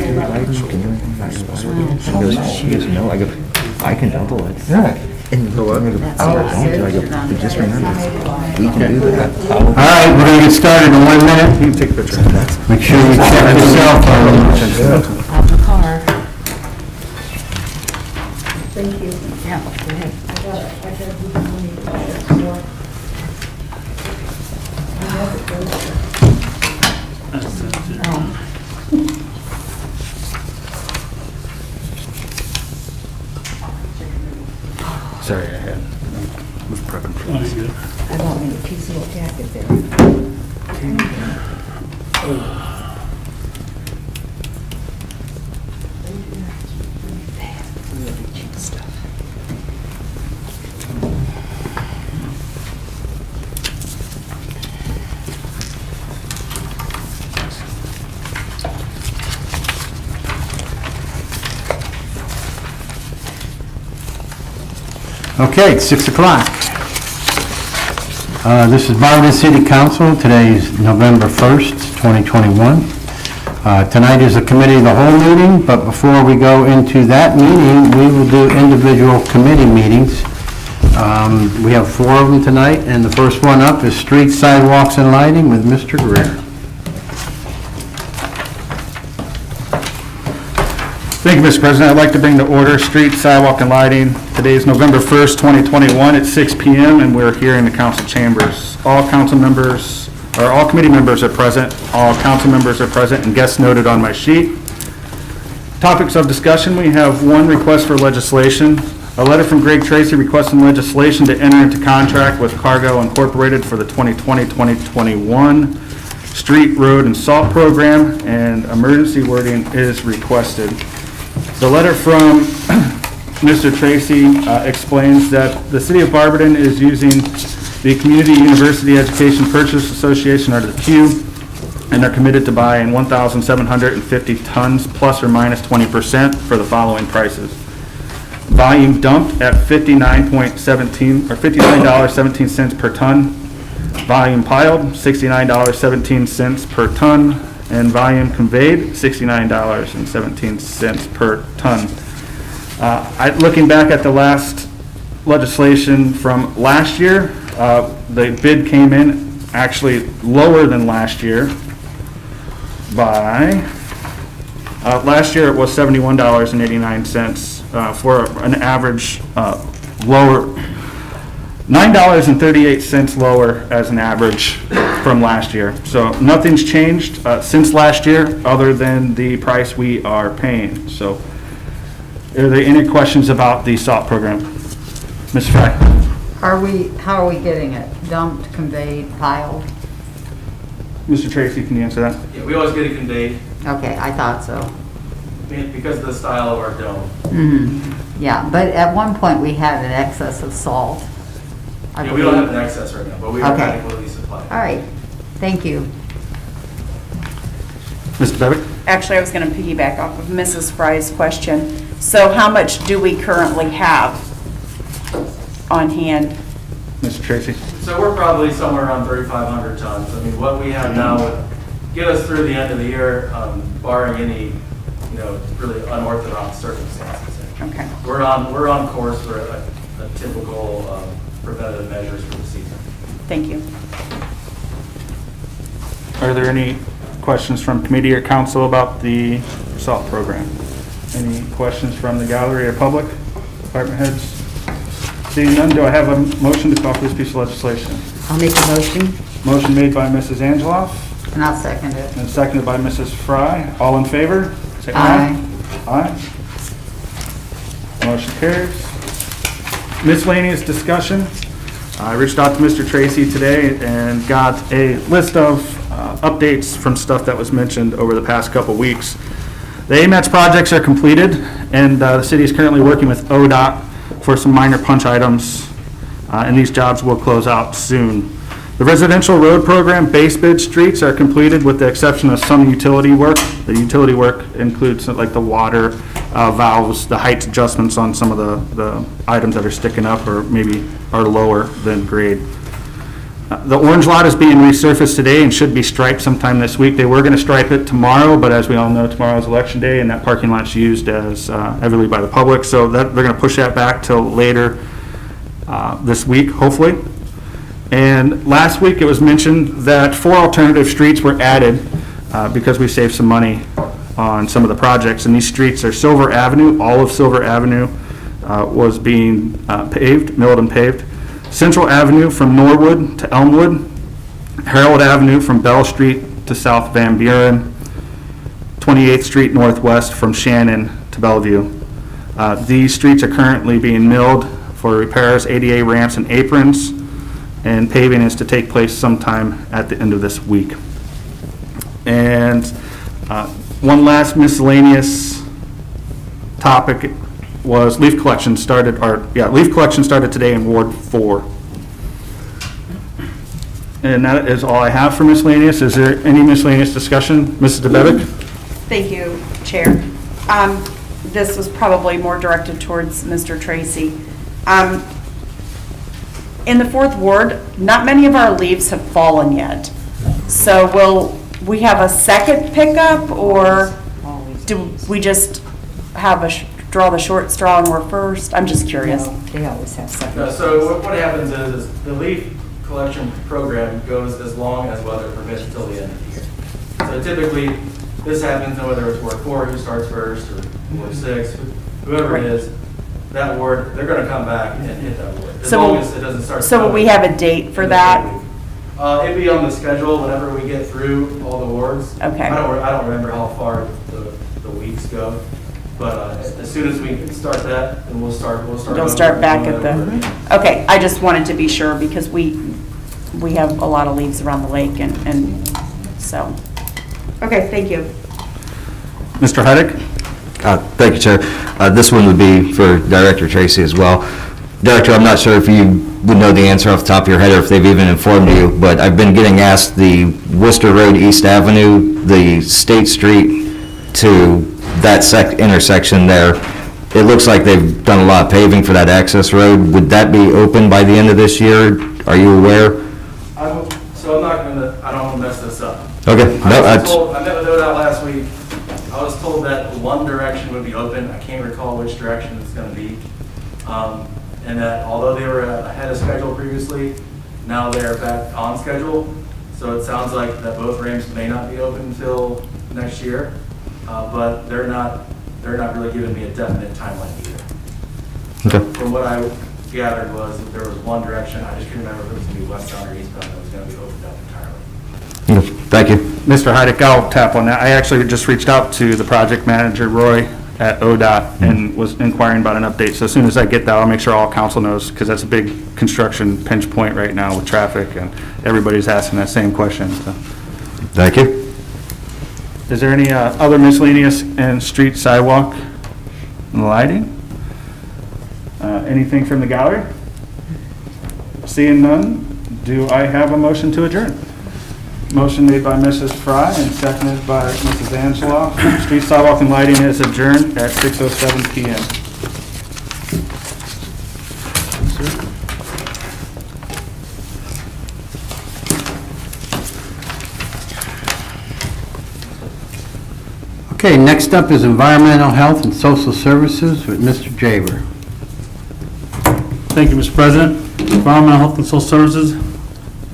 lighting? Can you do anything about your lighting? She goes, no. I go, I can dump the lights. Yeah. And I go, just remember, we can do that. All right, we're going to get started in 1 minute. You can take a picture. Make sure you check your cell phone. Out the car. Thank you. Yeah, go ahead. Sorry, I was prepping for this. I bought me a cute little jacket there. Really cheap stuff. Okay, it's 6 o'clock. This is Barberton City Council. Today is November 1st, 2021. Tonight is a committee of the whole meeting, but before we go into that meeting, we will do individual committee meetings. We have 4 of them tonight, and the first one up is Streets, Sidewalks, and Lighting with Mr. Greer. Thank you, Mr. President. I'd like to bring to order Street, Sidewalk, and Lighting. Today is November 1st, 2021 at 6 p.m. and we're here in the council chambers. All committee members are present. All council members are present and guests noted on my sheet. Topics of discussion, we have 1 request for legislation. A letter from Greg Tracy requesting legislation to enter into contract with Cargo Incorporated for the 2020-2021 Street, Road, and Salt Program, and emergency wording is requested. The letter from Mr. Tracy explains that the City of Barberton is using the Community University Education Purchase Association, or the CUE, and they're committed to buying 1,750 tons plus or minus 20% for the following prices. Volume dumped at $59.17 per ton. Volume piled, $69.17 per ton. And volume conveyed, $69.17 per ton. Looking back at the last legislation from last year, the bid came in actually lower than last year by, last year it was $71.89 for an average lower, $9.38 lower as an average from last year. So nothing's changed since last year other than the price we are paying. So are there any questions about the SALT program? Ms. Fry? How are we getting it? Dumped, conveyed, piled? Mr. Tracy, can you answer that? Yeah, we always get it conveyed Okay, I thought so. because of the style of our dome. Yeah, but at one point we had an excess of salt. I Yeah, we don't have believe. an excess right now, but we are Okay. adequately supplied. All right, thank you. Mr. Bevick? Actually, I was going to piggyback off of Mrs. Fry's question. So how much do we currently have on hand? Mr. Tracy? So we're probably somewhere around 3,500 tons. I mean, what we have now would get us through the end of the year, barring any, really unorthodox circumstances. Okay. We're on course for a typical preventative measures for the season. Thank you. Are there any questions from committee or council about the SALT program? Any questions from the gallery or public, department heads? Seeing none, do I have a motion to call for this piece of legislation? I'll make a motion, Motion made by Mrs. Angeloff and I'll second it. and seconded by Mrs. Fry. All in favor? Say Aye. Aye. Motion carries. Miscellaneous discussion. I reached out to Mr. Tracy today and got a list of updates from stuff that was mentioned over the past couple weeks. The AMATS projects are completed, and the city is currently working with ODOT for some minor punch items, and these jobs will close out soon. The residential road program base bid streets are completed with the exception of some utility work. The utility work includes like the water valves, the height adjustments on some of the items that are sticking up or maybe are lower than grade. The orange lot is being resurfaced today and should be striped sometime this week. They were going to stripe it tomorrow, but as we all know, tomorrow is election day, and that parking lot's used as heavily by the public, so that they're going to push that back till later this week, hopefully. And last week, it was mentioned that 4 alternative streets were added because we saved some money on some of the projects, and these streets are Silver Avenue. All of Silver Avenue was being paved, milled and paved. Central Avenue from Norwood to Elmwood, Harold Avenue from Bell Street to South Van Buren, 28th Street Northwest from Shannon to Bellevue. These streets are currently being milled for repairs, ADA ramps and aprons, and paving is to take place sometime at the end of this week. And one last miscellaneous topic was leaf collection started today in Ward 4. And that is all I have for miscellaneous. Is there any miscellaneous discussion? Mrs. DeBevick? Thank you, Chair. This was probably more directed towards Mr. Tracy. In the 4th Ward, not many of our leaves have fallen yet. So will we have a second pickup, or do we just have draw the short straw and we're first? I'm just curious. No, they always have something. So what happens is the leaf collection program goes as long as weather permits until the end of the year. So typically, this happens whether it's Ward 4 who starts first, or Ward 6, whoever it is, that ward, they're going to come back and hit that ward, as long as it doesn't start. So will we have a date for that? It'd be on the schedule whenever we get through all the wards. Okay. I don't remember how far the weeks go, but as soon as we can start that, then we'll start. You'll start back at the, okay, I just wanted to be sure because we have a lot of leaves around the lake and so. Okay, thank you. Mr. Heidick? Thank you, Chair. This one would be for Director Tracy as well. Director, I'm not sure if you would know the answer off the top of your head or if they've even informed you, but I've been getting asked the Worcester Road East Avenue, the State Street to that intersection there. It looks like they've done a lot of paving for that access road. Would that be open by the end of this year? Are you aware? So I don't want to mess this up. Okay. I met with ODOT last week. I was told that one direction would be open. I can't recall which direction it's going to be. And that although they were ahead of schedule previously, now they're back on schedule. So it sounds like that both ramps may not be open until next year, but they're not really giving me a definite timeline either. Okay. From what I gathered was that there was one direction. I just couldn't remember if it was going to be westbound or eastbound that was going to be opened up entirely. Thank you. Mr. Heidick, I'll tap on that. I actually just reached out to the project manager, Roy, at ODOT, and was inquiring about an update. So as soon as I get that, I'll make sure all council knows, because that's a big construction pinch point right now with traffic, and everybody's asking that same question. So. Thank you. Is there any other miscellaneous and street sidewalk lighting? Anything from the gallery? Seeing none, do I have a motion to adjourn? Motion made by Mrs. Fry and seconded by Mrs. Angela. Street sidewalk and lighting is adjourned at 6:07 p.m. Okay, next up is Environmental Health and Social Services with Mr. Jaber. Thank you, Mr. President. Environmental Health and Social Services,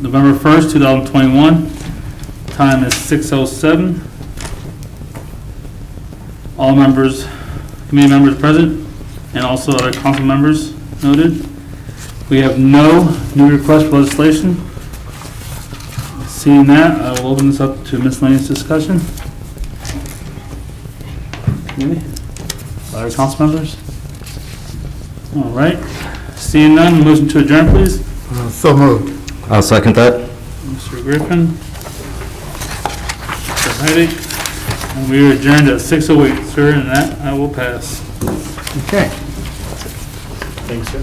November 1st, 2021. Time is 6:07. All members, committee members present, and also other council members noted. We have no new requests for legislation. Seeing that, I will open this up to miscellaneous discussion. Committee? Other council members? All right. Seeing none, motion to adjourn, please. So moved. I'll second that. Mr. Griffin. Mr. Heidick. And we are adjourned at 6:08, sir, and that I will pass. Okay. Thanks, sir.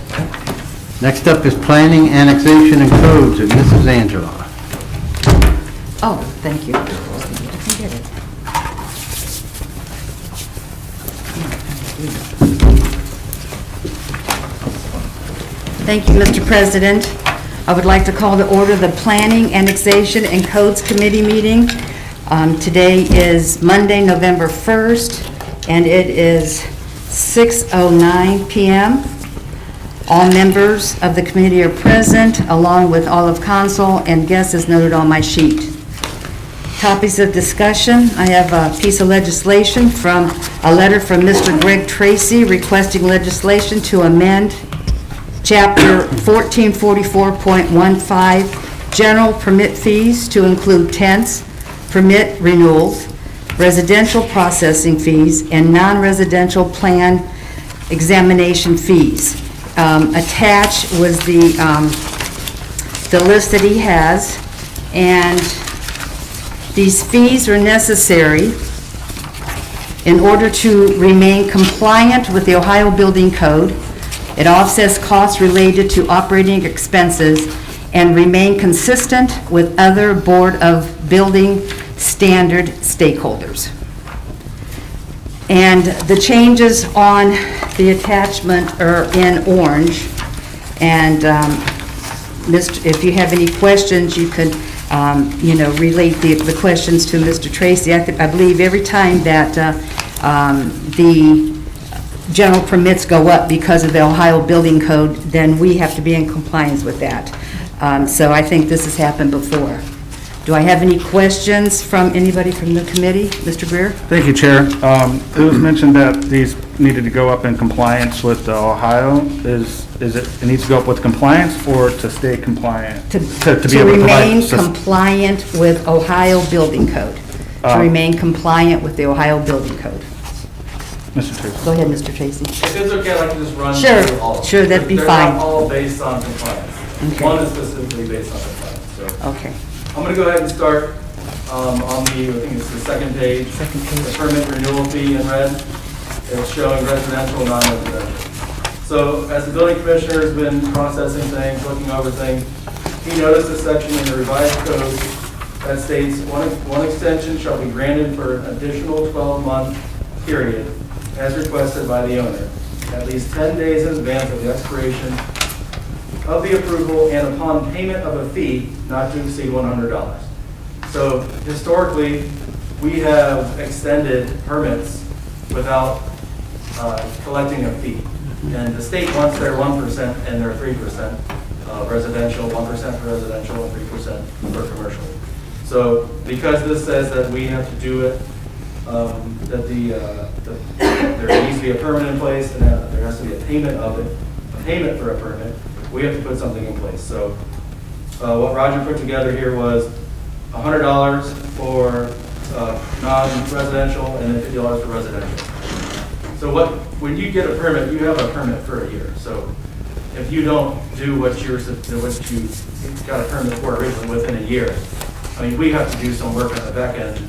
Next up is Planning, Annexation, and Codes with Mrs. Angela. Oh, thank you. I can get it. Thank you, Mr. President. I would like to call to order the Planning, Annexation, and Codes Committee meeting. Today is Monday, November 1st, and it is 6:09 p.m. All members of the committee are present, along with all of council and guests as noted on my sheet. Topics of discussion, I have a piece of legislation from a letter from Mr. Greg Tracy requesting legislation to amend Chapter 1444.15, general permit fees to include tents, permit renewals, residential processing fees, and non-residential plan examination fees. Attached was the list that he has, and these fees are necessary in order to remain compliant with the Ohio Building Code. It offsets costs related to operating expenses and remain consistent with other Board of Building Standard stakeholders. And the changes on the attachment are in orange. And if you have any questions, you could relate the questions to Mr. Tracy. I believe every time that the general permits go up because of the Ohio Building Code, then we have to be in compliance with that. So I think this has happened before. Do I have any questions from anybody from the committee? Mr. Greer? Thank you, Chair. It was mentioned that these needed to go up in compliance with Ohio. Is it needs to go up with compliance or to stay compliant? To be able to remain provide compliant with Ohio Building Code. To remain compliant with the Ohio Building Code. Mr. Tracy. Go ahead, Mr. Tracy. If it's okay, I'd like to just run Sure, through all of them. sure, that'd be fine. They're not all based on compliance. Okay. One is specifically based on compliance, so. Okay. I'm going to go ahead and start on I think it's the second page. Second page. The permit renewal fee in red. It's showing residential, non-residential. So as the building commissioner has been processing things, looking over things, he noticed a section in the revised code that states one extension shall be granted for an additional 12-month period as requested by the owner, at least 10 days in advance of the expiration of the approval and upon payment of a fee not to exceed $100. So historically, we have extended permits without collecting a fee. And the state wants their 1% and their 3% residential, 1% for residential and 3% for commercial. So because this says that we have to do it, that there needs to be a permit in place and there has to be a payment of it, a payment for a permit, we have to put something in place. So what Roger put together here was $100 for non-residential and then $50 for residential. So when you get a permit, you have a permit for a year. So if you don't do what you got a permit for originally within a year, I mean, we have to do some work on the back end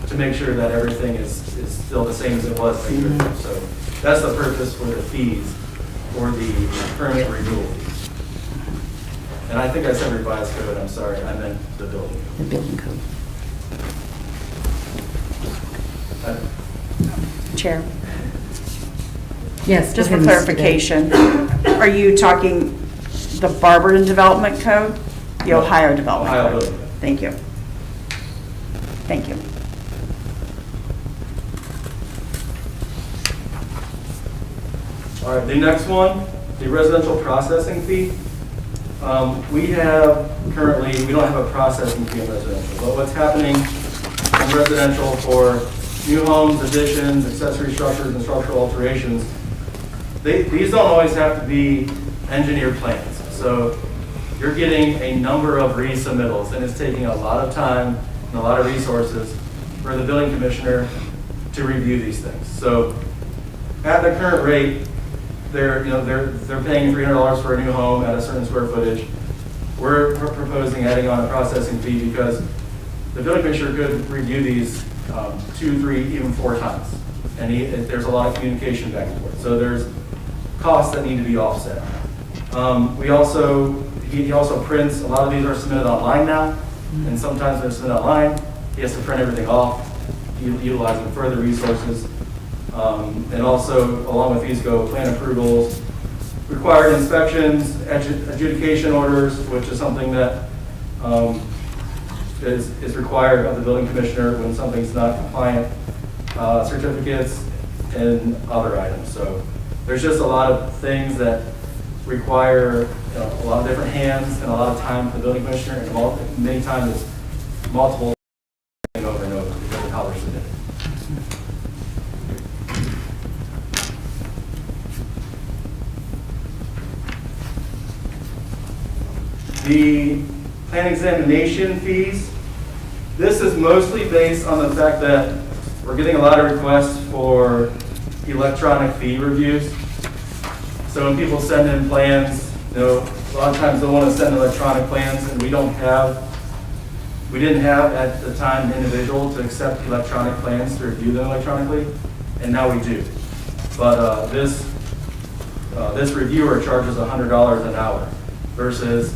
to make sure that everything is still the same as it was a year ago. So that's the purpose for the fees, for the permit renewal fees. And I think I said revised code, I'm sorry, I meant the building code. The building code. Chair, Yes. just go for ahead, Mr. Day. clarification, are you talking the Barberton Development Code? The Ohio Development Ohio Code? Building Code. Thank you. Thank you. All right, the next one, the residential processing fee. We have currently, we don't have a processing fee in residential, but what's happening in residential for new homes, additions, accessory structures, and structural alterations, these don't always have to be engineered plans. So you're getting a number of resubmittals, and it's taking a lot of time and a lot of resources for the building commissioner to review these things. So at the current rate, they're paying $300 for a new home at a certain square footage. We're proposing adding on a processing fee because the building commissioner could review these 2, 3, even 4 times. And there's a lot of communication back and forth. So there's costs that need to be offset. He also prints, a lot of these are submitted online now, and sometimes they're submitted online. He has to print everything off, utilizing further resources. And also, along with these go plan approvals, required inspections, adjudication orders, which is something that is required of the building commissioner when something's not compliant, certificates, and other items. So there's just a lot of things that require a lot of different hands and a lot of time for the building commissioner, and many times it's multiple over and over because of how they're submitted. The plan examination fees, this is mostly based on the fact that we're getting a lot of requests for electronic fee reviews. So when people send in plans, a lot of times they'll want to send electronic plans, and we didn't have at the time an individual to accept electronic plans to review them electronically, and now we do. But this reviewer charges $100 an hour versus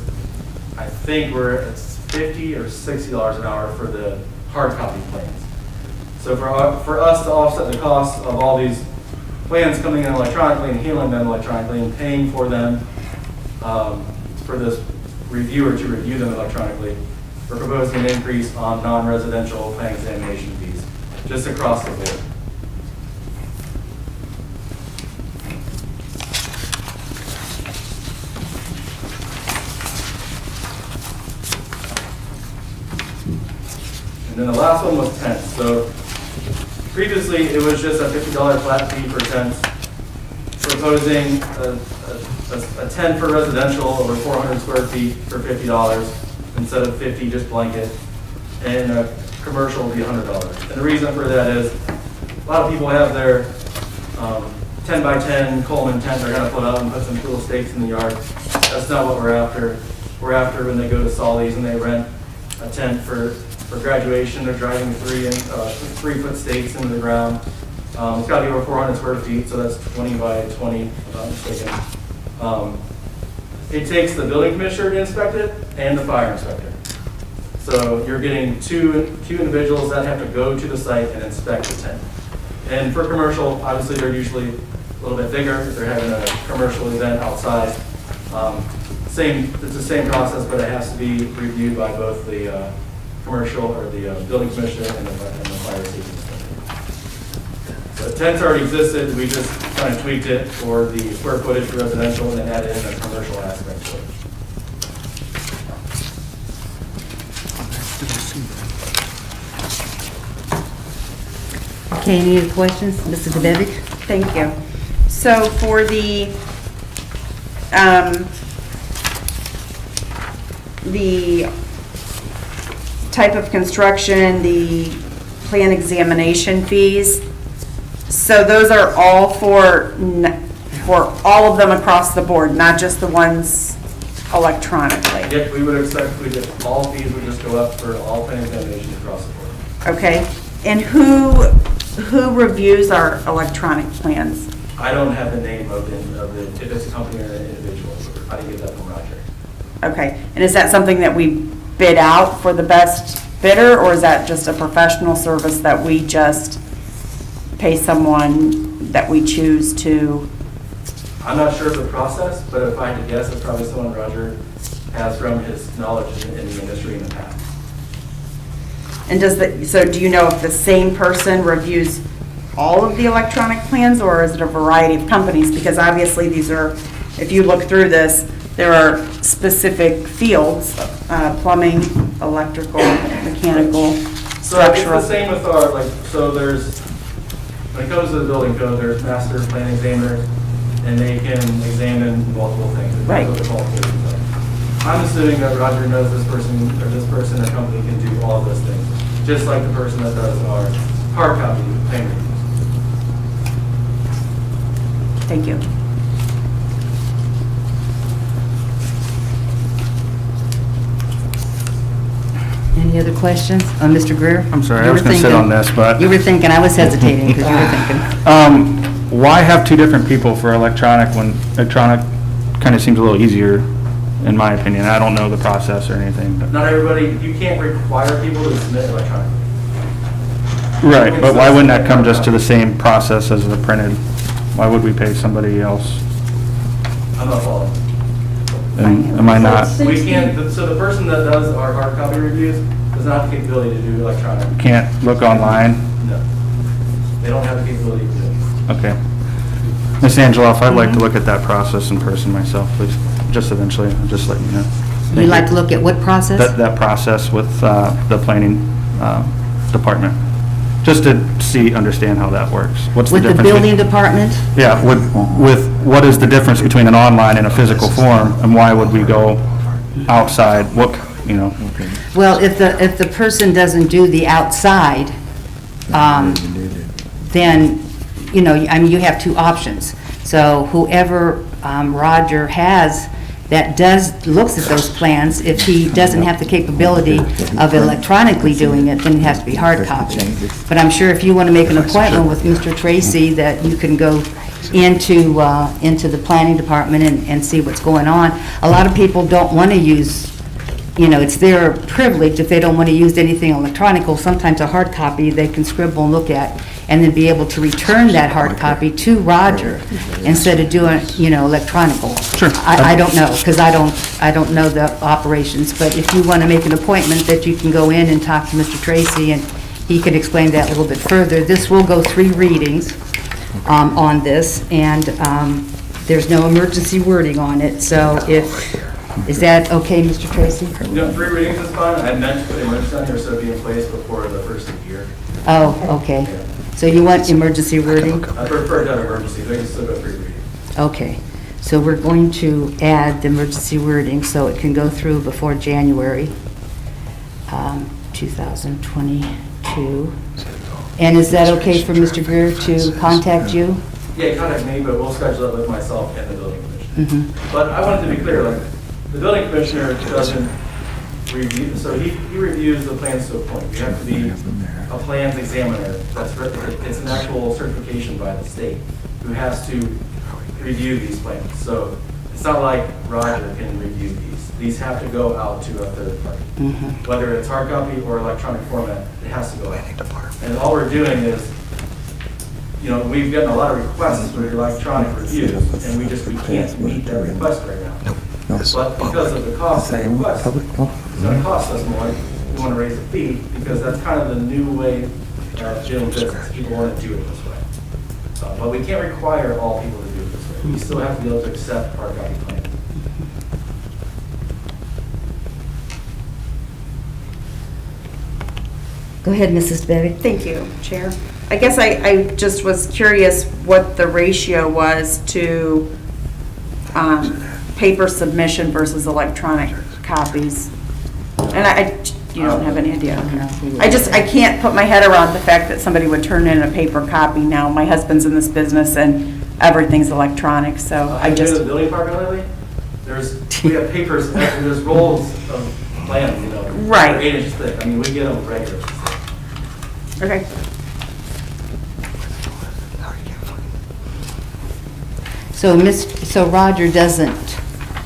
I think it's $50 or $60 an hour for the hard copy plans. So for us to offset the cost of all these plans coming in electronically and handling them electronically and paying for them, for this reviewer to review them electronically, we're proposing an increase on non-residential plan examination fees, just across the board. And then the last one was tents. So previously, it was just a $50 flat fee for tents. Proposing a tent for residential over 400 square feet for $50 instead of $50 just blanket, and a commercial will be $100. And the reason for that is a lot of people have their 10 by 10 Coleman tent they're going to put up and put some cool stakes in the yard. That's not what we're after. We're after when they go to Solly's and they rent a tent for graduation, they're driving 3-foot stakes into the ground. It's got to be over 400 square feet, so that's 20 by 20, if I'm not mistaken. It takes the building commissioner to inspect it and the fire inspector. So you're getting two individuals that have to go to the site and inspect the tent. And for commercial, obviously they're usually a little bit bigger if they're having a commercial event outside. It's the same process, but it has to be reviewed by both the commercial or the building commissioner and the fire safety inspector. So the tents already existed, we just kind of tweaked it for the square footage for residential and then added in a commercial aspect to it. Okay, any other questions? Mrs. DeBevick? Thank you. So for the type of construction, the plan examination fees, so those are all for all of them across the board, not just the ones electronically? Yep, we would expect all fees would just go up for all plan examinations across the board. Okay, and who reviews our electronic plans? I don't have the name of the, if it's a company or an individual. I didn't get that from Roger. Okay, and is that something that we bid out for the best bidder, or is that just a professional service that we just pay someone that we choose to? I'm not sure of the process, but if I had to guess, it's probably someone Roger has from his knowledge in the industry in the past. And so do you know if the same person reviews all of the electronic plans, or is it a variety of companies? Because obviously these are, if you look through this, there are specific fields, plumbing, electrical, mechanical, So it's structural. the same with our, when it comes to the building code, there's master plan examiners, and they can examine multiple things. Right. What the qualifications are. I'm assuming that Roger knows this person or company can do all of those things, just like the person that does our hard copy plan reviews. Thank you. Any other questions? Mr. Greer? I'm sorry, I You was were gonna sit thinking- on this, but- You were thinking, I was hesitating because you were thinking. Why have two different people for electronic when electronic kind of seems a little easier, in my opinion? I don't know the process or anything, but. Not everybody, you can't require people to submit electronically. Right, but why wouldn't that come just to the same process as the printed? Why would we pay somebody else? I'm not following. Am I not? We can't, so the person that does our hard copy reviews does not have the capability to do electronic. Can't look online? No. They don't have the capability to do it. Okay. Ms. Angela, I'd like to look at that process in person myself, please, just eventually, I'll just let you know. Thank You'd you. like to look at what process? That process with the planning department, just to see, understand how that works. What's the With the difference? building department? Yeah, with what is the difference between an online and a physical form, and why would we go outside? What, you know? Well, if the person doesn't do the outside, then, you know, I mean, you have two options. So whoever Roger has that looks at those plans, if he doesn't have the capability of electronically doing it, then it has to be hard copy. But I'm sure if you want to make an appointment with Mr. Tracy, that you can go into the planning department and see what's going on. A lot of people don't want to use, you know, it's their privilege if they don't want to use anything electronic. Sometimes a hard copy they can scribble and look at, and then be able to return that hard copy to Roger instead of doing, you know, electronical. Sure. I don't know, because I don't know the operations, but if you want to make an appointment that you can go in and talk to Mr. Tracy, and he can explain that a little bit further. This will go 3 readings on this, and there's no emergency wording on it, so is that okay, Mr. Tracy? You know, 3 readings is fine. I meant to put emergency on here so it'd be in place before the first of the year. Oh, okay. So you want emergency wording? I prefer to have emergency, but I can still go 3 readings. Okay. So we're going to add the emergency wording so it can go through before January 2022. And is that okay for Mr. Greer to contact you? Yeah, contact me, but we'll schedule it with myself and the building commissioner. Mhm. But I wanted to be clear, like, the building commissioner doesn't review, so he reviews the plans to a point. You have to be a plans examiner. It's an actual certification by the state who has to review these plans. So it's not like Roger can review these. These have to go out to a third party. Mhm. Whether it's hard copy or electronic format, it has to go out. And all we're doing is, you know, we've gotten a lot of requests for electronic reviews, and we can't meet that request right now. But because of the cost of the request, it's going to cost us more. We want to raise the fee because that's kind of the new way of doing business. People want to do it this way. But we can't require all people to do it this way. We still have to be able to accept hard copy plans. Go ahead, Mrs. Bevy. Thank you, Chair. I guess I just was curious what the ratio was to paper submission versus electronic copies. And you don't have any idea? I can't put my head around the fact that somebody would turn in a paper copy now. My husband's in this business and everything's electronic, so I Have you been to just, the building department lately? We have papers, there's rolls of plans, you know. Right. 8 inches thick. I mean, we get them regularly. okay. So Roger doesn't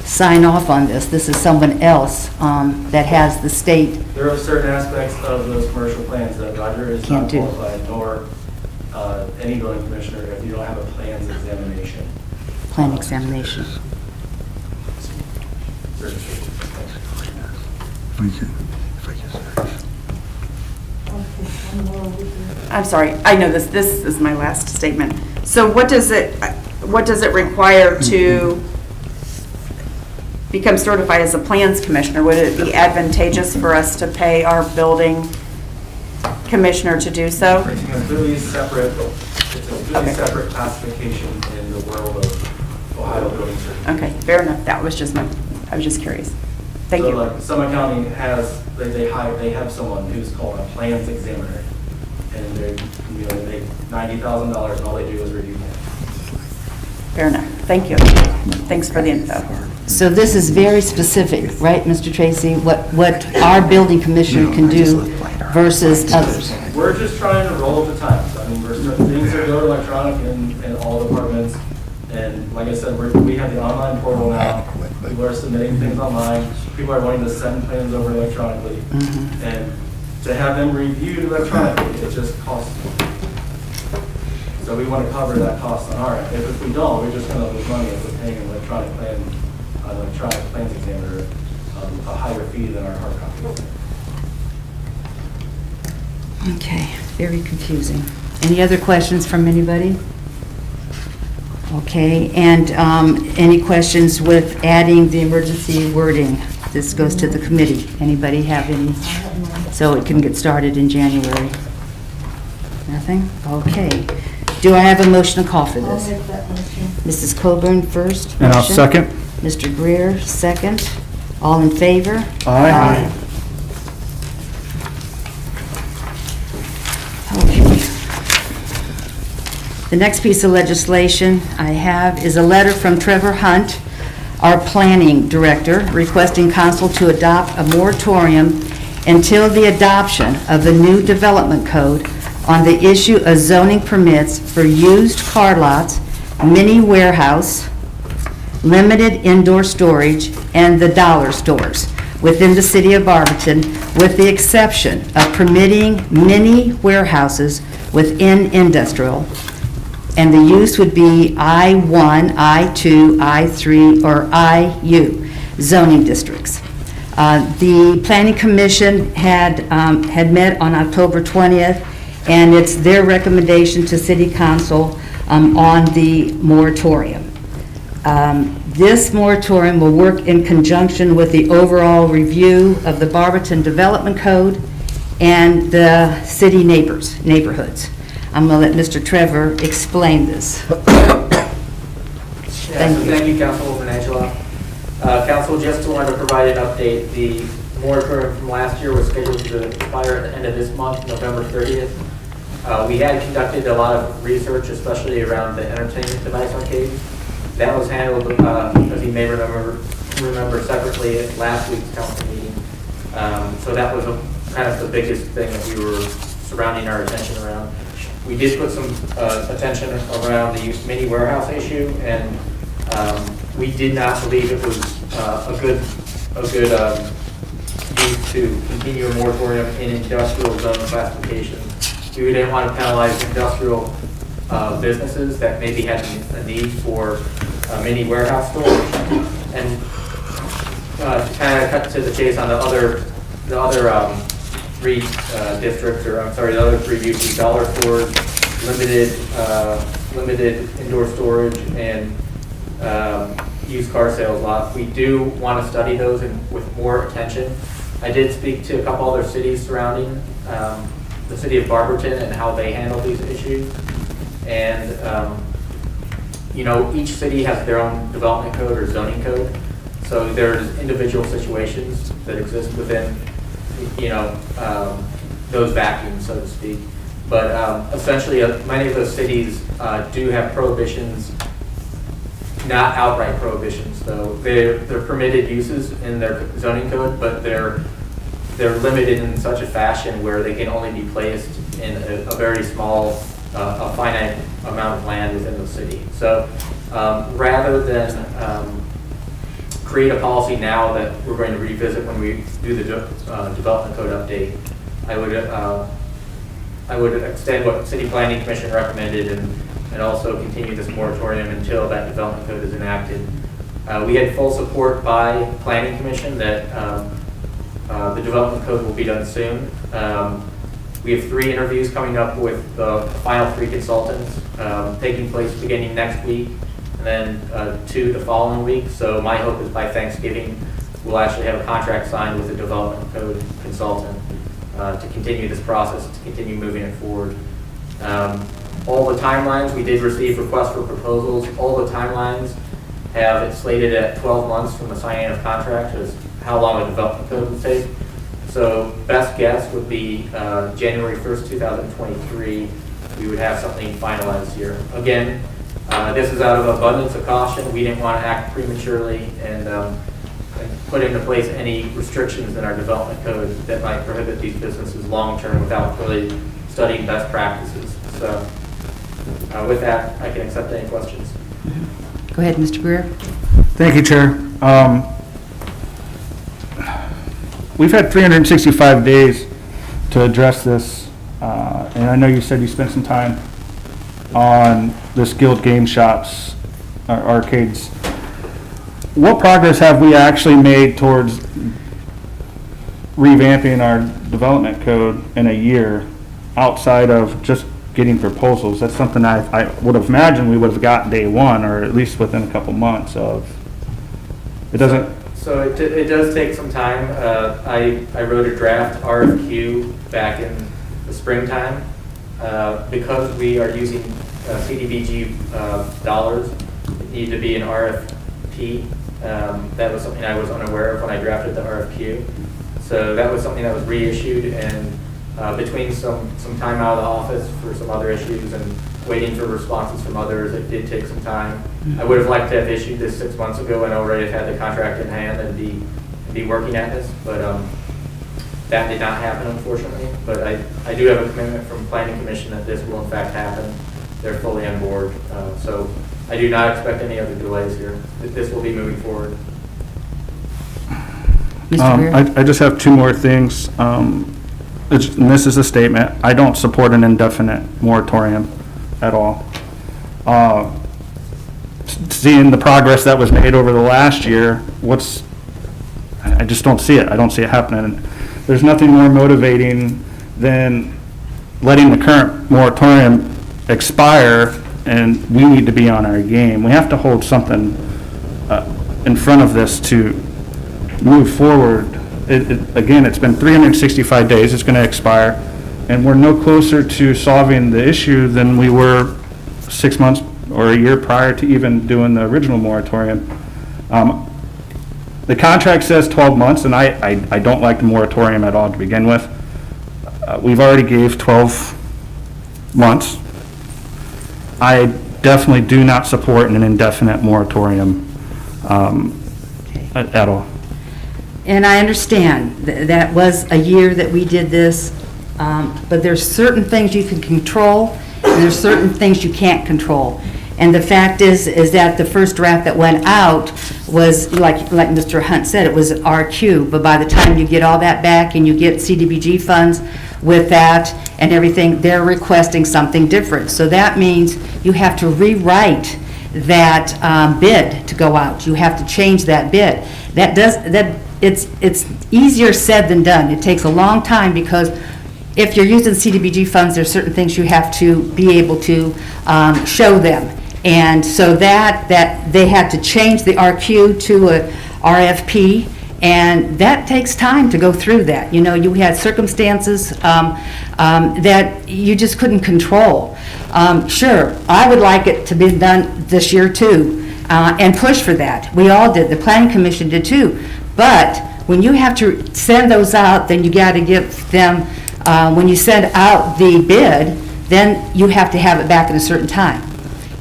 sign off on this. This is someone else that has the state. There are certain aspects of those commercial plans that Roger is Can't not do. qualified, nor any building commissioner, if you don't have a plans examination. Plan examination. certification. I'm sorry, I know this is my last statement. So what does it require to become certified as a plans commissioner? Would it be advantageous for us to pay our building commissioner to do so? It's a completely separate classification in the world of Ohio building certification. Okay, fair enough, that was just I was just curious. Thank So you. like Summit County has, they have someone who's called a plans examiner. And they make $90,000 and all they do is review plans. Fair enough, thank you. Thanks for the info. So this is very specific, right, Mr. Tracy? What our building commissioner can do versus others. We're just trying to roll with the times. I mean, things are going electronic in all departments. And like I said, we have the online portal now. People are submitting things online. People are wanting to send plans over electronically. And to have them reviewed electronically, it just costs more. So we want to cover that cost on our end. If we don't, we're just going to lose money if we're paying an electronic plans examiner a higher fee than our hard copy. Okay, very confusing. Any other questions from anybody? Okay, and any questions with adding the emergency wording? This goes to the committee. Anybody have any? So it can get started in January. Nothing? Okay. Do I have a motion to call for this? I'll make that motion. Mrs. Coburn first. And I'll motion. second. Mr. Greer, second. All in favor? Aye. Okay. The next piece of legislation I have is a letter from Trevor Hunt, our planning director, requesting council to adopt a moratorium until the adoption of the new development code on the issue of zoning permits for used car lots, mini warehouse, limited indoor storage, and the dollar stores within the city of Barberton, with the exception of permitting mini warehouses within industrial. And the use would be I-1, I-2, I-3, or I-U zoning districts. The Planning Commission had met on October 20th, and it's their recommendation to City Council on the moratorium. This moratorium will work in conjunction with the overall review of the Barberton Development Code and the city neighborhoods. I'm going to let Mr. Trevor explain this. Thank you, Councilwoman Angela. Council, just wanted to provide an update. The moratorium from last year was scheduled to expire at the end of this month, November 30th. We had conducted a lot of research, especially around the entertainment device arcades. That was handled, as you may remember separately at last week's council meeting. So that was kind of the biggest thing that we were surrounding our attention around. We did put some attention around the mini warehouse issue, and we did not believe it was a good use to continue a moratorium in industrial zone classification. We didn't want to penalize industrial businesses that maybe had a need for mini warehouse storage. And to kind of cut to the chase on the other three districts, or I'm sorry, the other three uses: dollar stores, limited indoor storage, and used car sales lots. We do want to study those with more attention. I did speak to a couple other cities surrounding the city of Barberton and how they handle these issues. And each city has their own development code or zoning code. So there's individual situations that exist within those vacuums, so to speak. But essentially, many of those cities do have prohibitions, not outright prohibitions, though. They're permitted uses in their zoning code, but they're limited in such a fashion where they can only be placed in a very small, a finite amount of land within the city. So rather than create a policy now that we're going to revisit when we do the development code update, I would extend what City Planning Commission recommended and also continue this moratorium until that development code is enacted. We had full support by Planning Commission that the development code will be done soon. We have 3 interviews coming up with the final 3 consultants taking place beginning next week, and then 2 the following week. So my hope is by Thanksgiving, we'll actually have a contract signed with the development code consultant to continue this process, to continue moving it forward. All the timelines, we did receive requests for proposals. All the timelines have it slated at 12 months from the signing of contract as how long a development code would take. So best guess would be January 1st, 2023, we would have something finalized here. Again, this is out of abundance of caution. We didn't want to act prematurely and put into place any restrictions in our development code that might prohibit these businesses long-term without really studying best practices. So with that, I can accept any questions. Go ahead, Mr. Greer. Thank you, Chair. We've had 365 days to address this, and I know you said you spent some time on the skilled game shops, arcades. What progress have we actually made towards revamping our development code in a year outside of just getting proposals? That's something I would have imagined we would have got day one, or at least within a couple months of. It doesn't. So it does take some time. I wrote a draft RFQ back in the springtime. Because we are using CDBG dollars, it needed to be an RFP. That was something I was unaware of when I drafted the RFQ. So that was something that was reissued, and between some time out of the office for some other issues and waiting for responses from others, it did take some time. I would have liked to have issued this 6 months ago and already have had the contract in hand and be working at this, but that did not happen, unfortunately. But I do have a commitment from Planning Commission that this will in fact happen. They're fully on board. So I do not expect any other delays here. This will be moving forward. Mr. Weir? I just have two more things. And this is a statement. I don't support an indefinite moratorium at all. Seeing the progress that was made over the last year, I just don't see it. I don't see it happening. There's nothing more motivating than letting the current moratorium expire, and we need to be on our game. We have to hold something in front of this to move forward. Again, it's been 365 days, it's going to expire, and we're no closer to solving the issue than we were 6 months or a year prior to even doing the original moratorium. The contract says 12 months, and I don't like the moratorium at all to begin with. We've already gave 12 months. I definitely do not support an indefinite moratorium at all. And I understand, that was a year that we did this, but there's certain things you can control, and there's certain things you can't control. And the fact is that the first draft that went out was, like Mr. Hunt said, it was RQ, but by the time you get all that back and you get CDBG funds with that and everything, they're requesting something different. So that means you have to rewrite that bid to go out. You have to change that bid. It's easier said than done. It takes a long time because if you're using CDBG funds, there's certain things you have to be able to show them. And so that they had to change the RQ to a RFP, and that takes time to go through that. You know, you had circumstances that you just couldn't control. Sure, I would like it to be done this year too, and push for that. We all did. The Planning Commission did too. But when you have to send those out, then you got to give them, when you send out the bid, then you have to have it back in a certain time.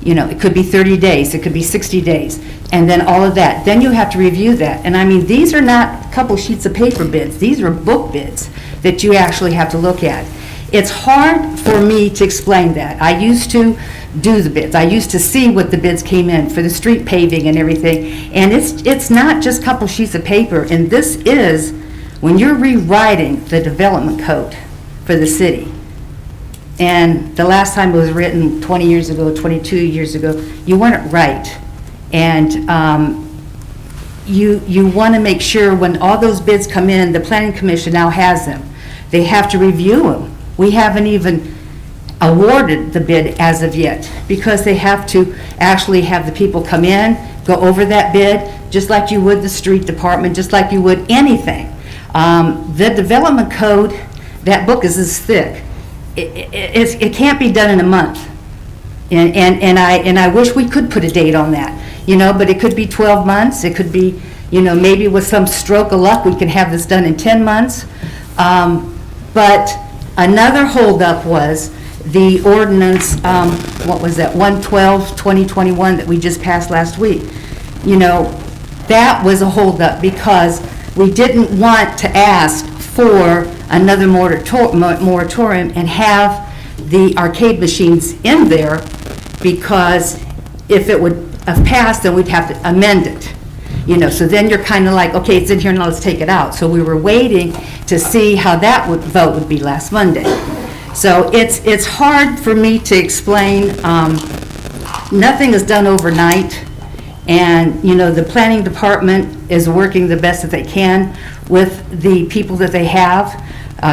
You know, it could be 30 days, it could be 60 days, and then all of that. Then you have to review that. And I mean, these are not a couple sheets of paper bids. These are book bids that you actually have to look at. It's hard for me to explain that. I used to do the bids. I used to see what the bids came in for the street paving and everything. And it's not just a couple sheets of paper. And this is when you're rewriting the development code for the city. And the last time it was written 20 years ago, 22 years ago, you weren't right. And you want to make sure when all those bids come in, the Planning Commission now has them. They have to review them. We haven't even awarded the bid as of yet because they have to actually have the people come in, go over that bid, just like you would the street department, just like you would anything. The development code, that book is this thick. It can't be done in a month. And I wish we could put a date on that, you know, but it could be 12 months. It could be, you know, maybe with some stroke of luck, we can have this done in 10 months. But another holdup was the ordinance, what was that, 112-2021 that we just passed last week. You know, that was a holdup because we didn't want to ask for another moratorium and have the arcade machines in there, because if it would have passed, then we'd have to amend it. You know, so then you're kind of like, okay, it's in here, now let's take it out. So we were waiting to see how that vote would be last Monday. So it's hard for me to explain. Nothing is done overnight, and, you know, the planning department is working the best that they can with the people that they have,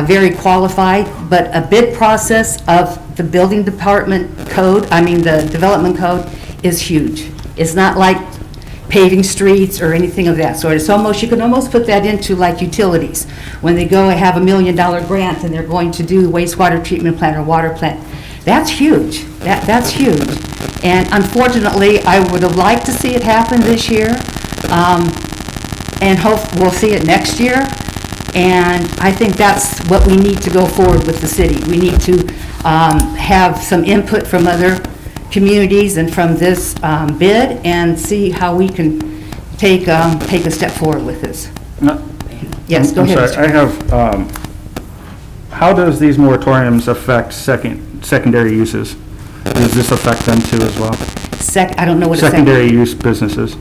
very qualified, but a bid process of the building department code, the development code, is huge. It's not like paving streets or anything of that sort. It's almost, you can almost put that into like utilities. When they go and have $1 million grant and they're going to do wastewater treatment plant or water plant, that's huge. That's huge. And unfortunately, I would have liked to see it happen this year, and hope we'll see it next year. And I think that's what we need to go forward with the city. We need to have some input from other communities and from this bid, and see how we can take a step forward with this. Yes, go ahead. I'm sorry, I have, how does these moratoriums affect secondary uses? Does this affect them too as well? I don't know what a Secondary use businesses.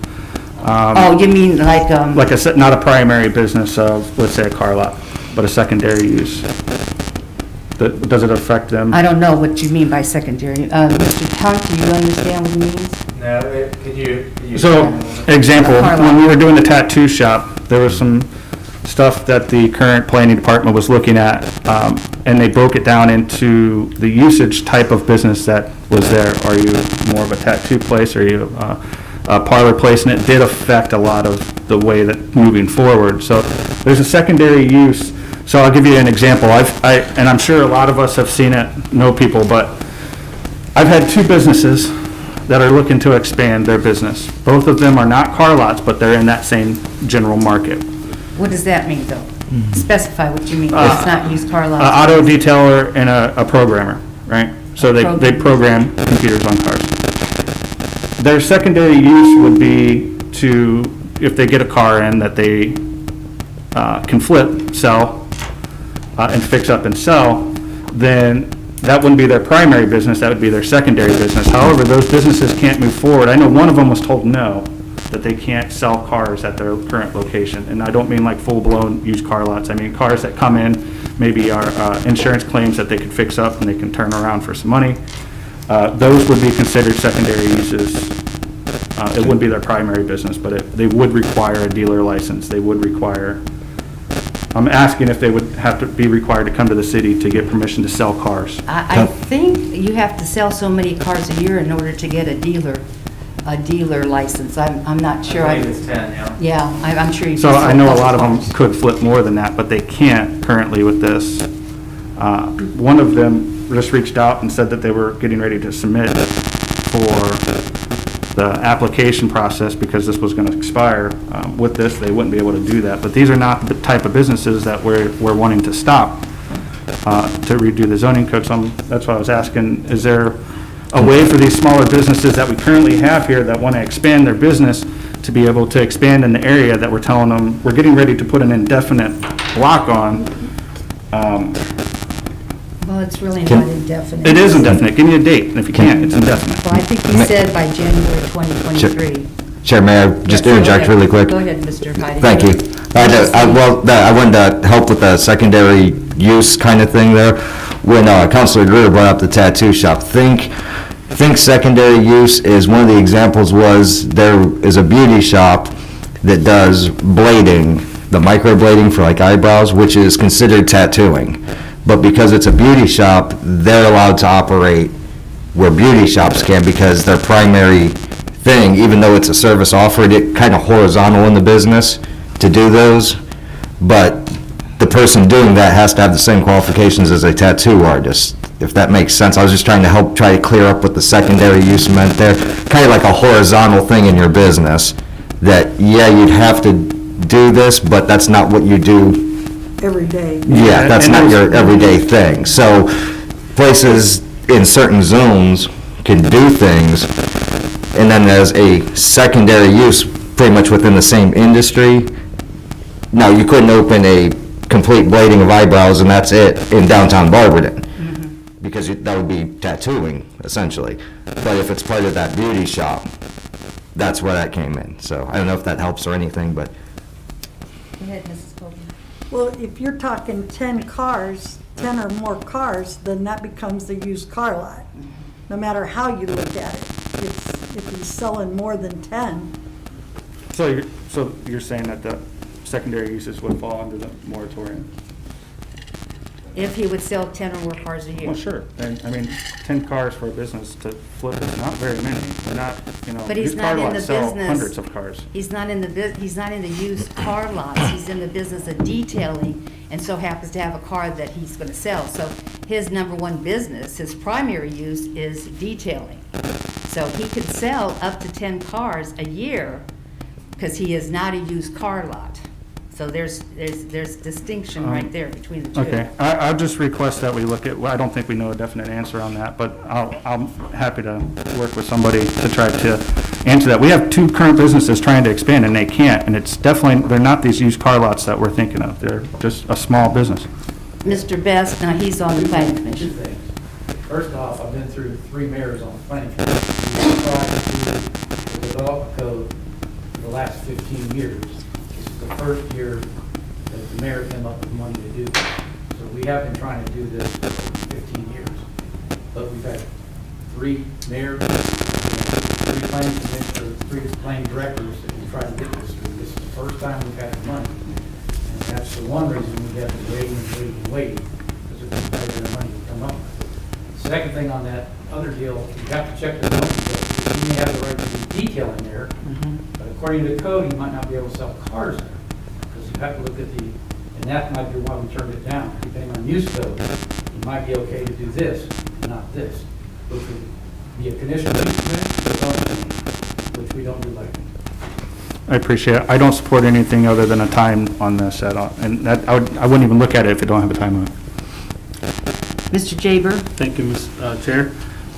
Oh, you mean like... Not a primary business of, let's say, a car lot, but a secondary use. Does it affect them? I don't know what you mean by secondary. Mr. Hunt, do you understand what it means? No, could you? So, example, when we were doing the tattoo shop, there was some stuff that the current planning department was looking at, and they broke it down into the usage type of business that was there. Are you more of a tattoo place? Are you a parlor place? And it did affect a lot of the way that moving forward. So there's a secondary use. So I'll give you an example. And I'm sure a lot of us have seen it, know people, but I've had two businesses that are looking to expand their business. Both of them are not car lots, but they're in that same general market. What does that mean, though? Specify what you mean. It's not used car lots. Auto detailer and a programmer, right? So they program computers on cars. Their secondary use would be to, if they get a car in that they can flip, sell, and fix up and sell, then that wouldn't be their primary business, that would be their secondary business. However, those businesses can't move forward. I know one of them was told no, that they can't sell cars at their current location. And I don't mean like full-blown used car lots. I mean cars that come in, maybe are insurance claims that they could fix up and they can turn around for some money. Those would be considered secondary uses. It wouldn't be their primary business, but they would require a dealer license. They would require, I'm asking if they would have to be required to come to the city to get permission to sell cars. I think you have to sell so many cars a year in order to get a dealer license. I'm not sure. I believe it's 10 now. Yeah, I'm sure you can So I know a sell lot of them cars. could flip more than that, but they can't currently with this. One of them just reached out and said that they were getting ready to submit for the application process because this was going to expire. With this, they wouldn't be able to do that. But these are not the type of businesses that we're wanting to stop to redo the zoning code. So that's why I was asking, is there a way for these smaller businesses that we currently have here that want to expand their business to be able to expand in the area that we're telling them, we're getting ready to put an indefinite block on? Well, it's really not indefinite. It is indefinite. Give me a date, and if you can't, it's indefinite. Well, I think he said by January 2023. Chair, may I just interject really quick? Go ahead, Mr. Heidi. Thank you. I wanted to help with the secondary use kind of thing there. When Councilor Greer brought up the tattoo shop, think secondary use is, one of the examples was, there is a beauty shop that does blading, the microblading for like eyebrows, which is considered tattooing. But because it's a beauty shop, they're allowed to operate where beauty shops can, because their primary thing, even though it's a service offered, it kind of horizontal in the business to do those. But the person doing that has to have the same qualifications as a tattoo artist, if that makes sense. I was just trying to clear up what the secondary use meant there. Kind of like a horizontal thing in your business, that, yeah, you'd have to do this, but that's not what you do. Every day. Yeah, that's not your everyday thing. So places in certain zones can do things, and then there's a secondary use pretty much within the same industry. Now, you couldn't open a complete blading of eyebrows and that's it in downtown Barberton, because that would be tattooing, essentially. But if it's part of that beauty shop, that's where that came in. So I don't know if that helps or anything, but... Go ahead, Mrs. Colby. Well, if you're talking 10 cars, 10 or more cars, then that becomes the used car lot, no matter how you look at it. If he's selling more than 10, So you're saying that the secondary uses would fall under the moratorium? If he would sell 10 or more cars a year. Well, sure. And, I mean, 10 cars for a business to flip is not very many. They're not, But he's used not car in the lots sell business. hundreds of cars. He's not in the used car lots. He's in the business of detailing, and so happens to have a car that he's gonna sell. So his number one business, his primary use is detailing. So he could sell up to 10 cars a year, because he is not a used car lot. So there's distinction right there between the two. Okay, I'll just request that we look at, well, I don't think we know a definite answer on that, but I'm happy to work with somebody to try to answer that. We have 2 current businesses trying to expand, and they can't, and it's definitely, they're not these used car lots that we're thinking of. They're just a small business. Mr. Best, now he's on the planning Two commission. things. First off, I've been through 3 mayors on the planning commission. We've tried to do the development code for the last 15 years. This is the first year that the mayor came up with money to do this. So we have been trying to do this for 15 years. But we've had 3 mayors, 3 planning commissioners, 3 planning directors that we tried to get this through. This is the first time we've had the money. And that's the one reason we have been waiting, because it's better than money to come up with. Second thing on that other deal, you have to check the zoning code, because you may have the right to do detailing there, but according to the code, you might not be able to sell cars there, because you have to look at the, and that might be why we turned it down. Depending on use code, you might be okay to do this, and not this, which would be a conditional use permit, which we don't do like. I appreciate it. I don't support anything other than a time on this at all, and that, I wouldn't even look at it if it don't have a time on it. Mr. Jaber? Thank you, Ms. Chair.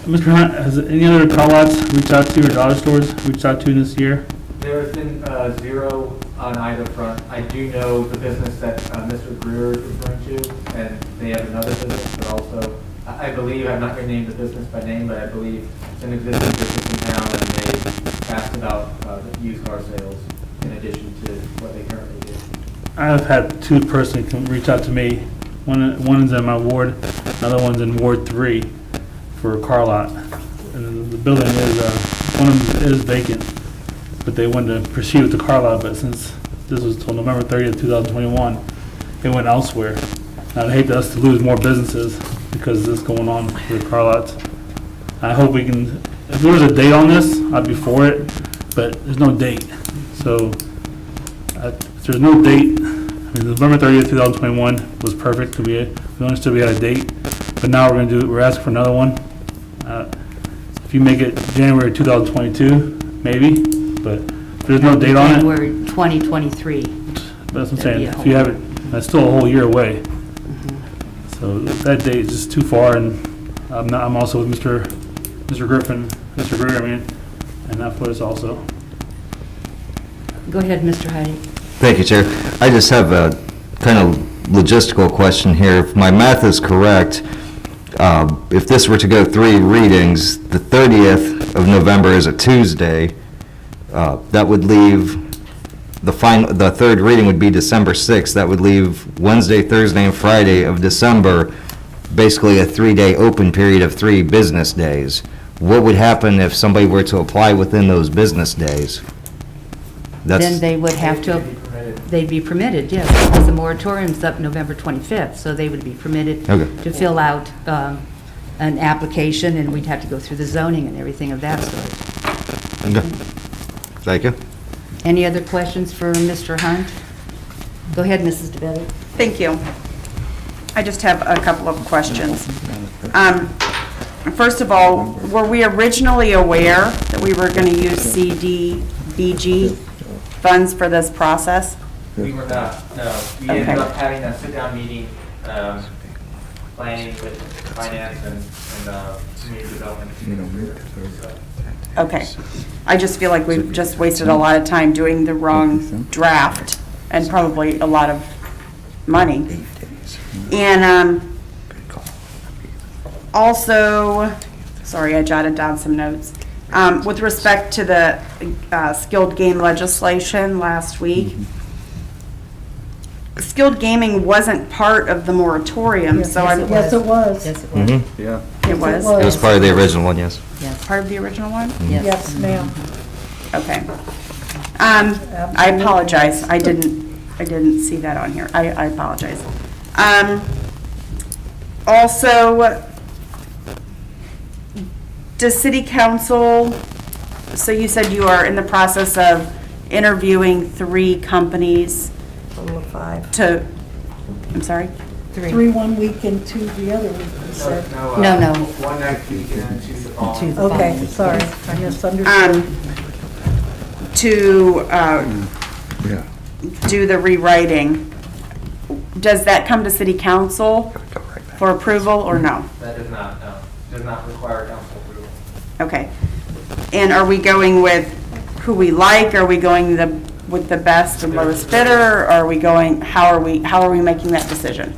Mr. Hunt, has any other car lots reached out to, or dollar stores reached out to this year? There has been 0 on either front. I do know the business that Mr. Greer is referring to, and they have another business, but also, I believe, I've not renamed the business by name, but I believe it's an existing business in town, and they asked about used car sales in addition to what they currently do. I've had 2 personally come reach out to me. One is in my ward, another one's in Ward 3 for a car lot. And the building is, one of them is vacant, but they wanted to proceed with the car lot, but since this was till November 30th, 2021, it went elsewhere. And I'd hate us to lose more businesses because of this going on with car lots. I hope we can, if there was a date on this, I'd be for it, but there's no date. So, if there's no date, I mean, November 30th, 2021 was perfect. We understood we had a date, but now we're asking for another one. If you make it January 2022, maybe, but if there's no date on it, January 2023. that's what I'm saying. That'd be a If you whole have it, that's still a whole year away. So that date is just too far, and I'm also with Mr. Griffin, Mr. Greer, I mean, and that for us also. Go ahead, Mr. Heidi. Thank you, Chair. I just have a kind of logistical question here. If my math is correct, if this were to go 3 readings, the 30th of November is a Tuesday. That would leave, the third reading would be December 6th. That would leave Wednesday, Thursday, and Friday of December, basically a 3-day open period of 3 business days. What would happen if somebody were to apply within those business days? Then they would have to, they'd be permitted, yes, because the moratorium's up November 25th, so they would be permitted Okay. to fill out an application, and we'd have to go through the zoning and everything of that sort. Okay. Thank you. Any other questions for Mr. Hunt? Go ahead, Mrs. DeBetter. Thank you. I just have a couple of questions. First of all, were we originally aware that we were going to use CDBG funds for this process? We were not, no. We Okay. ended up having a sit-down meeting, planning with finance and community development. So, Okay. I just feel like we've just wasted a lot of time doing the wrong draft and probably a lot of money. And also, sorry, I jotted down some notes. With respect to the skilled game legislation last week, skilled gaming wasn't part of the moratorium, so I'm. Yes, it was. Yes, it was. Yeah. It was? It was part of the original one, yes. Part of the original one? Yes, ma'am. Okay. I apologize, I didn't see that on here, I apologize. Also, does city council, so you said you are in the process of interviewing 3 companies Total of 5. to, I'm sorry? 3 one week and 2 the other week, you said. No. One next week and 2 the following. Okay, sorry, I misunderstood. To do the rewriting. Does that come to city council for approval or no? That does not, no, does not require council approval. Okay. And are we going with who we like? Are we going with the best and lowest bidder? Or are we going, how are we making that decision?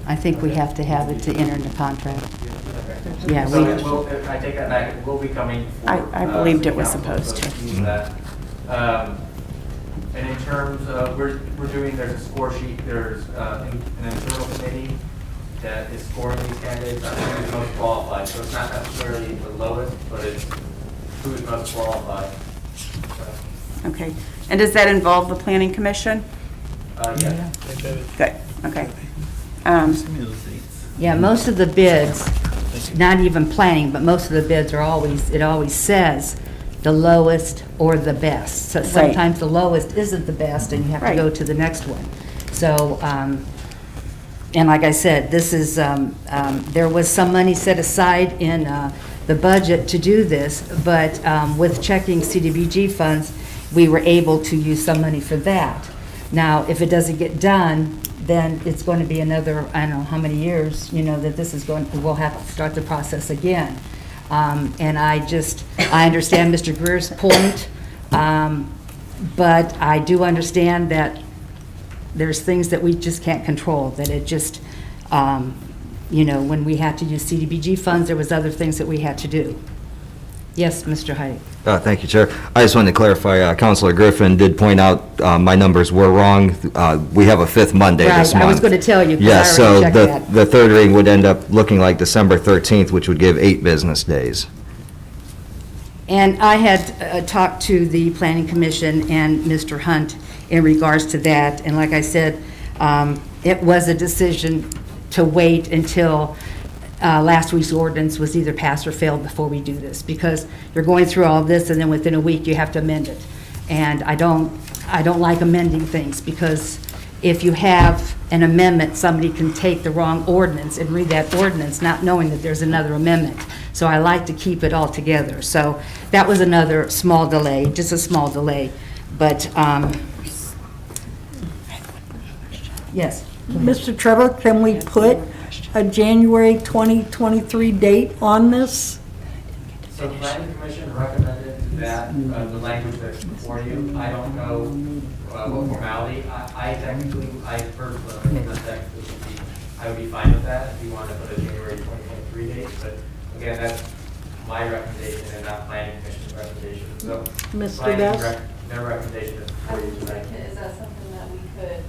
I think we have to have it to enter into contract. Yeah, So we, it will, I take that back, it will be coming for. I believed it was council, supposed so to. use that. And in terms of, we're doing, there's a score sheet, there's an internal committee that is scoring these candidates on who's most qualified. So it's not necessarily the lowest, but it's who's most qualified. So, Okay. And does that involve the planning commission? yeah. Good, okay. yeah, most of the bids, not even planning, but most of the bids are always, it always says the lowest or the best. So sometimes the lowest isn't the best, and you have to go Right. to the next one. So, and like I said, this is, there was some money set aside in the budget to do this, but with checking CDBG funds, we were able to use some money for that. Now, if it doesn't get done, then it's going to be another, I don't know how many years, that this is going, we'll have to start the process again. And I understand Mr. Greer's point, but I do understand that there's things that we just can't control, that it just, when we had to use CDBG funds, there was other things that we had to do. Yes, Mr. Height. Thank you, Chair. I just wanted to clarify, Councilor Griffin did point out my numbers were wrong. We have a 5th Monday this month. Right, I was going to tell you, Yes, because I so already checked that. the third reading would end up looking like December 13th, which would give 8 business days. And I had talked to the Planning Commission and Mr. Hunt in regards to that, and like I said, it was a decision to wait until last week's ordinance was either passed or failed before we do this, because you're going through all this, and then within a week, you have to amend it. And I don't like amending things, because if you have an amendment, somebody can take the wrong ordinance and read that ordinance, not knowing that there's another amendment. So I like to keep it all together. So that was another small delay, just a small delay. But, yes. Mr. Trevor, can we put a January 2023 date on this? So the planning commission recommended that, the language that's before you, I don't know what formality, I personally, I would be fine with that if you wanted to put a January 2023 date, but again, that's my recommendation and not planning commission's recommendation. So Mr. planning Best? their recommendation is before you tonight. Is that something that we could,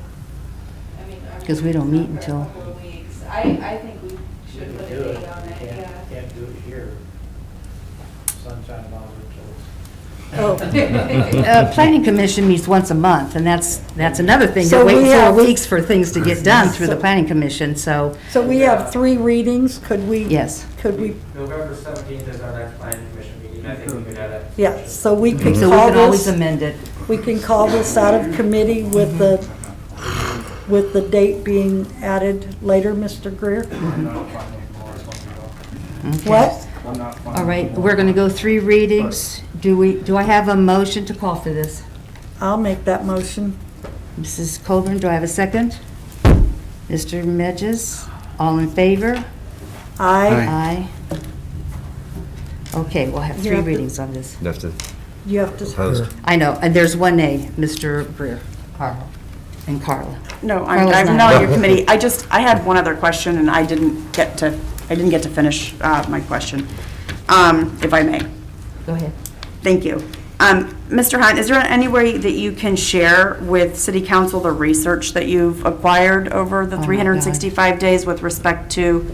I mean. 'Cause we don't meet until- A couple of weeks. I think we should put a date on it, yeah. Can't do it here. Sunshine laws Oh, Planning Commission meets once a month, and that's another thing. So You're waiting we 4 have- weeks for things to get done through the Planning Commission, so, so we have 3 readings, could we? yes. Could we, November 17th is our next planning commission meeting, I think we could have that. yeah, so we could So we call can always this, amend it. we can call this out of committee with the date being added later, Mr. Greer? Okay. What? All right, we're going to go 3 readings. Do I have a motion to call for this? I'll make that motion. Mrs. Colburn, do I have a second? Mr. Medges, all in favor? Aye. Aye. Okay, we'll have You 3 have to- readings on this. You have to You have to. post. I know, and there's 1 nay, Mr. Greer. And Carla. No, Carla's I'm not not on here. your committee. I had one other question, and I didn't get to finish my question, if I may. Go ahead. Thank you. Mr. Hunt, is there any way that you can share with City Council the research that you've acquired over the my 365 days with respect to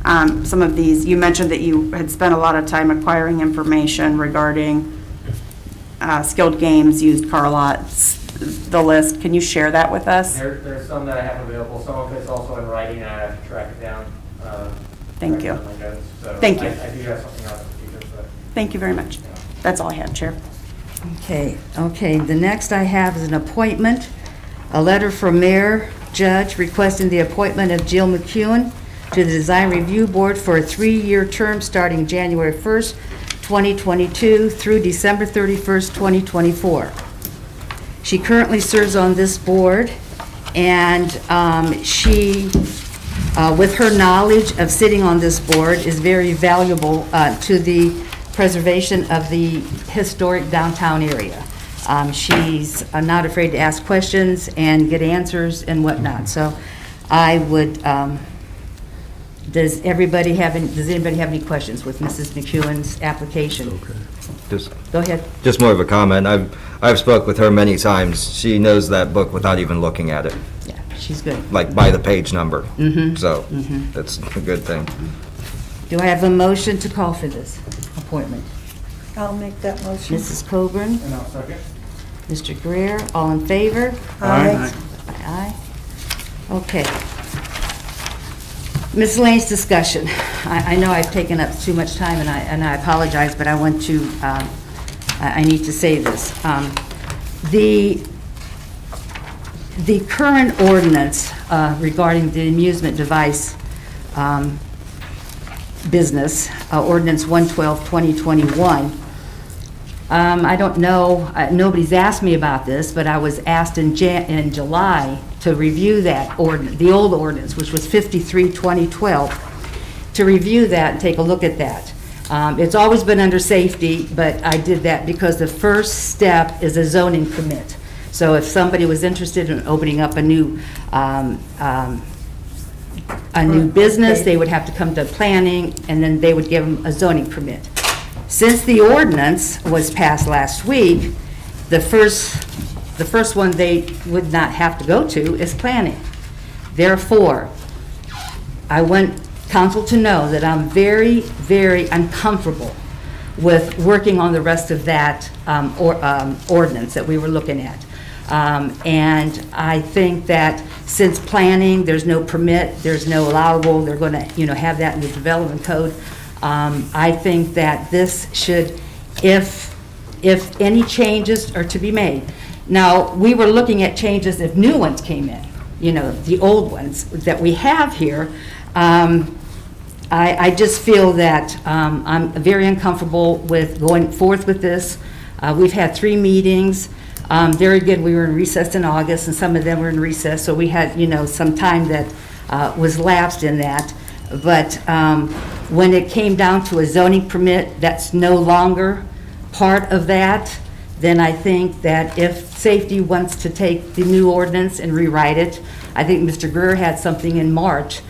some of these? You mentioned that you had spent a lot of time acquiring information regarding skilled games, used car lots, the list. Can you share that with us? There's some that I have available, some of it's also in writing, and I have to track it down. Thank you. track it down my notes. So Thank you. I do have something else in the future, but. Thank you very much. That's all I have, Chair. Okay, the next I have is an appointment, a letter from Mayor Judge requesting the appointment of Jill Mcewen to the Design Review Board for a 3-year term starting January 1st, 2022 through December 31st, 2024. She currently serves on this board, and she, with her knowledge of sitting on this board, is very valuable to the preservation of the historic downtown area. She's not afraid to ask questions and get answers and whatnot. So I would, does anybody have any questions with Mrs. McEwen's application? Just Go ahead. just more of a comment. I've spoke with her many times. She knows that book without even looking at it, Yeah, she's good. like by the page number. Mm-hmm. So that's a good thing. Do I have a motion to call for this appointment? I'll make that motion. Mrs. Coburn, And I'll second. Mr. Greer, all in favor? Aye. Aye. Okay. Miscellaneous discussion. I know I've taken up too much time, and I apologize, but I want to, I need to say this. The current ordinance regarding the amusement device business, Ordinance 112-2021, I don't know, nobody's asked me about this, but I was asked in July to review that ordinance, the old ordinance, which was 53-2012, to review that and take a look at that. It's always been under safety, but I did that because the first step is a zoning permit. So if somebody was interested in opening up a new business, they would have to come to planning, and then they would give them a zoning permit. Since the ordinance was passed last week, the first one they would not have to go to is planning. Therefore, I want council to know that I'm very, very uncomfortable with working on the rest of that ordinance that we were looking at. And I think that since planning, there's no permit, there's no allowable, they're going to, have that in the development code. I think that this should, if any changes are to be made. Now, we were looking at changes if new ones came in, the old ones that we have here. I just feel that I'm very uncomfortable with going forth with this. We've had 3 meetings. Very good, we were in recess in August, and some of them were in recess, so we had, some time that was lapsed in that. But when it came down to a zoning permit, that's no longer part of that, then I think that if safety wants to take the new ordinance and rewrite it, I think Mr. Greer had something in March.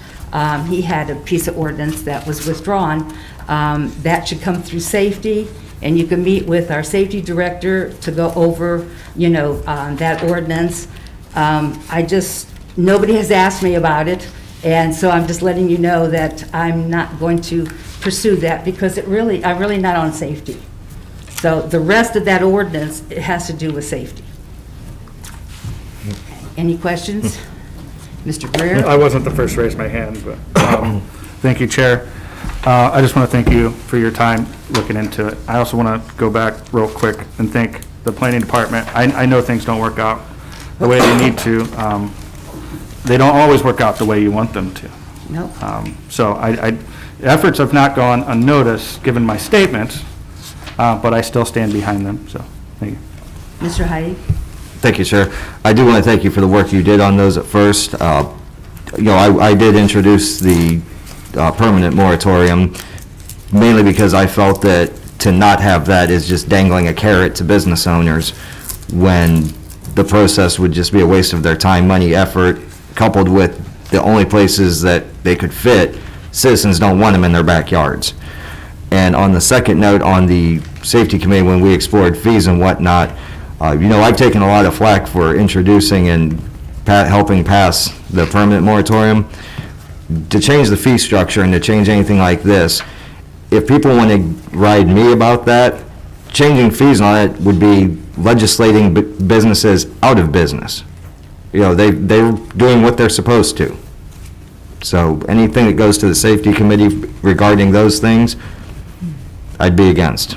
He had a piece of ordinance that was withdrawn. That should come through safety, and you can meet with our safety director to go over, that ordinance. Nobody has asked me about it, and so I'm just letting you know that I'm not going to pursue that because I'm really not on safety. So the rest of that ordinance, it has to do with safety. Any questions? Mr. Greer? I wasn't the first to raise my hand, but thank you, Chair. I just want to thank you for your time looking into it. I also want to go back real quick and thank the planning department. I know things don't work out the way they need to. They don't always work out the way you want them to. Nope. So efforts have not gone unnoticed, given my statements, but I still stand behind them, so thank you. Mr. Heidi? Thank you, sir. I do want to thank you for the work you did on those at first. I did introduce the permanent moratorium mainly because I felt that to not have that is just dangling a carrot to business owners when the process would just be a waste of their time, money, effort, coupled with the only places that they could fit, citizens don't want them in their backyards. And on the second note, on the safety committee when we explored fees and whatnot. I've taken a lot of flack for introducing and helping pass the permanent moratorium. To change the fee structure and to change anything like this, if people want to ride me about that, changing fees on it would be legislating businesses out of business. They're doing what they're supposed to. So anything that goes to the safety committee regarding those things, I'd be against.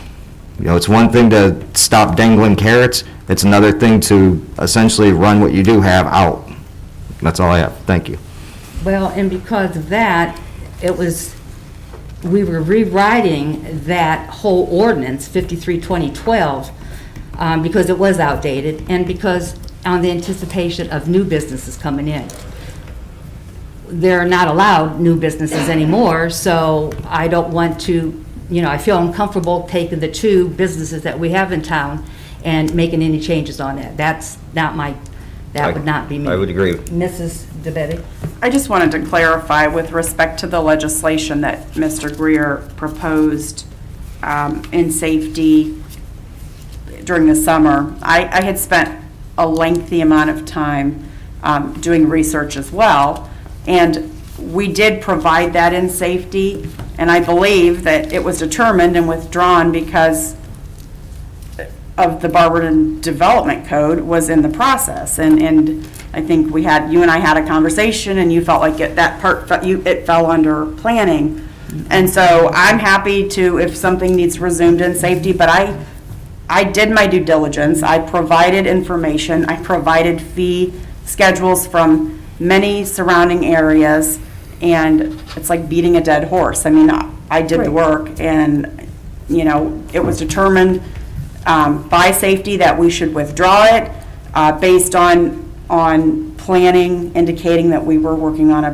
It's one thing to stop dangling carrots, it's another thing to essentially run what you do have out. That's all I have. Thank you. Well, and because of that, we were rewriting that whole ordinance, 53-2012, because it was outdated, and because on the anticipation of new businesses coming in. They're not allowed new businesses anymore, so I don't want to, I feel uncomfortable taking the two businesses that we have in town and making any changes on it. That would not be me. I would agree. Mrs. DeBetti? I just wanted to clarify with respect to the legislation that Mr. Greer proposed in safety during the summer. I had spent a lengthy amount of time doing research as well, and we did provide that in safety, and I believe that it was determined and withdrawn because of the Barberton Development Code was in the process, and I think you and I had a conversation, and you felt like it fell under planning, and so I'm happy to, if something needs resumed in safety, but I did my due diligence. I provided information. I provided fee schedules from many surrounding areas, and it's like beating a dead horse. I mean, I did the work, and it was determined by safety that we should withdraw it based on planning indicating that we were working on a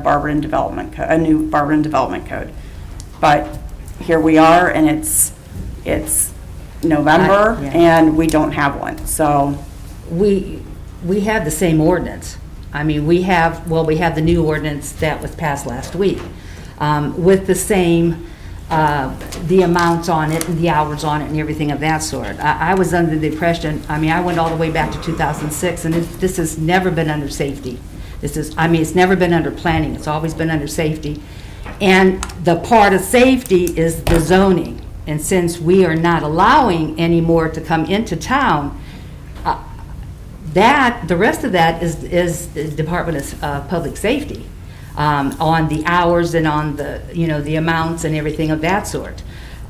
new Barberton Development Code. But here we are, and it's November, and we don't have one. So We have the same ordinance. I mean, we have the new ordinance that was passed last week with the same, the amounts on it and the hours on it and everything of that sort. I was under the impression, I went all the way back to 2006, and this has never been under safety. It's never been under planning. It's always been under safety. And the part of safety is the zoning. And since we are not allowing any more to come into town, the rest of that is the Department of Public Safety on the hours and on the amounts and everything of that sort.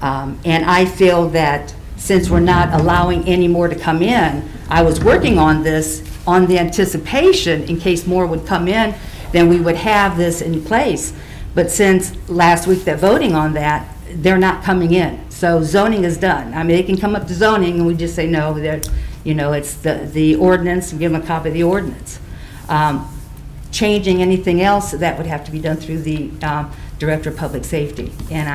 And I feel that since we're not allowing any more to come in, I was working on this on the anticipation in case more would come in, then we would have this in place. But since last week they're voting on that, they're not coming in. So zoning is done. They can come up to zoning and we just say, no, it's the ordinance, and give them a copy of the ordinance. Changing anything else, that would have to be done through the Director of Public Safety. And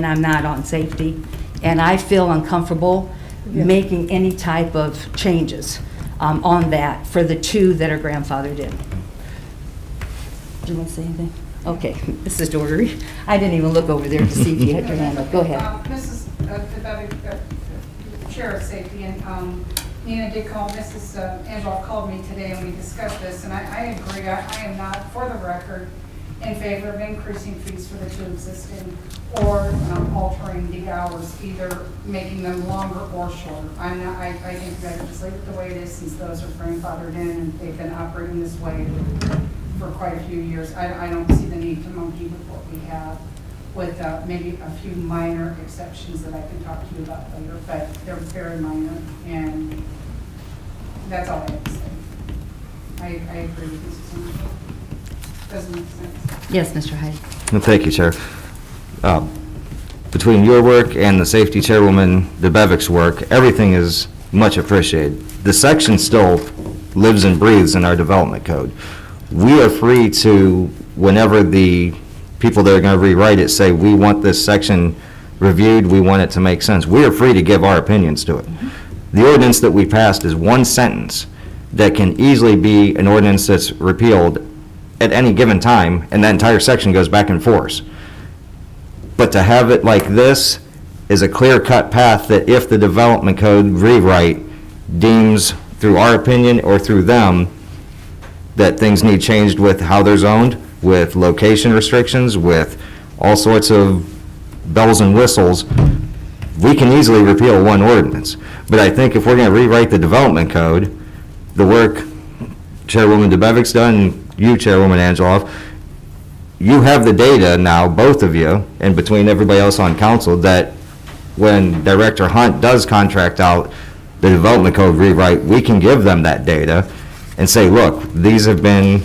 I'm not on safety. And I feel uncomfortable making any type of changes on that for the two that are grandfathered in. Do you want to say anything? Okay, Mrs. Doherty. I didn't even look over there to see if you had your hand up. Go ahead. Mrs. Chair of Safety, and Nina did call, Mrs. Angela called me today, and we discussed this, and I agree. I am not, for the record, in favor of increasing fees for the two existing or altering the hours, either making them longer or shorter. I think that just leave it the way it is since those are grandfathered in and they've been operating this way for quite a few years. I don't see the need to monkey with what we have, with maybe a few minor exceptions that I can talk to you about later, but they're very minor, and that's all I have to say. I agree with Mrs. Angel. Doesn't make sense. Yes, Mr. Hyde. Well, thank you, Chair. Between your work and the Safety Chairwoman DeBevick's work, everything is much appreciated. The section still lives and breathes in our development code. We are free to, whenever the people that are going to rewrite it say, we want this section reviewed, we want it to make sense, we are free to give our opinions to it. The ordinance that we passed is one sentence that can easily be an ordinance that's repealed at any given time, and that entire section goes back in force. But to have it like this, is a clear-cut path that if the development code rewrite deems, through our opinion or through them, that things need changed with how they're zoned, with location restrictions, with all sorts of bells and whistles, we can easily repeal one ordinance. But I think if we're going to rewrite the development code, the work Chairwoman DeBevick's done, you, Chairwoman Angeloff, you have the data now, both of you, and between everybody else on council, that when Director Hunt does contract out the development code rewrite, we can give them that data and say, look, these have been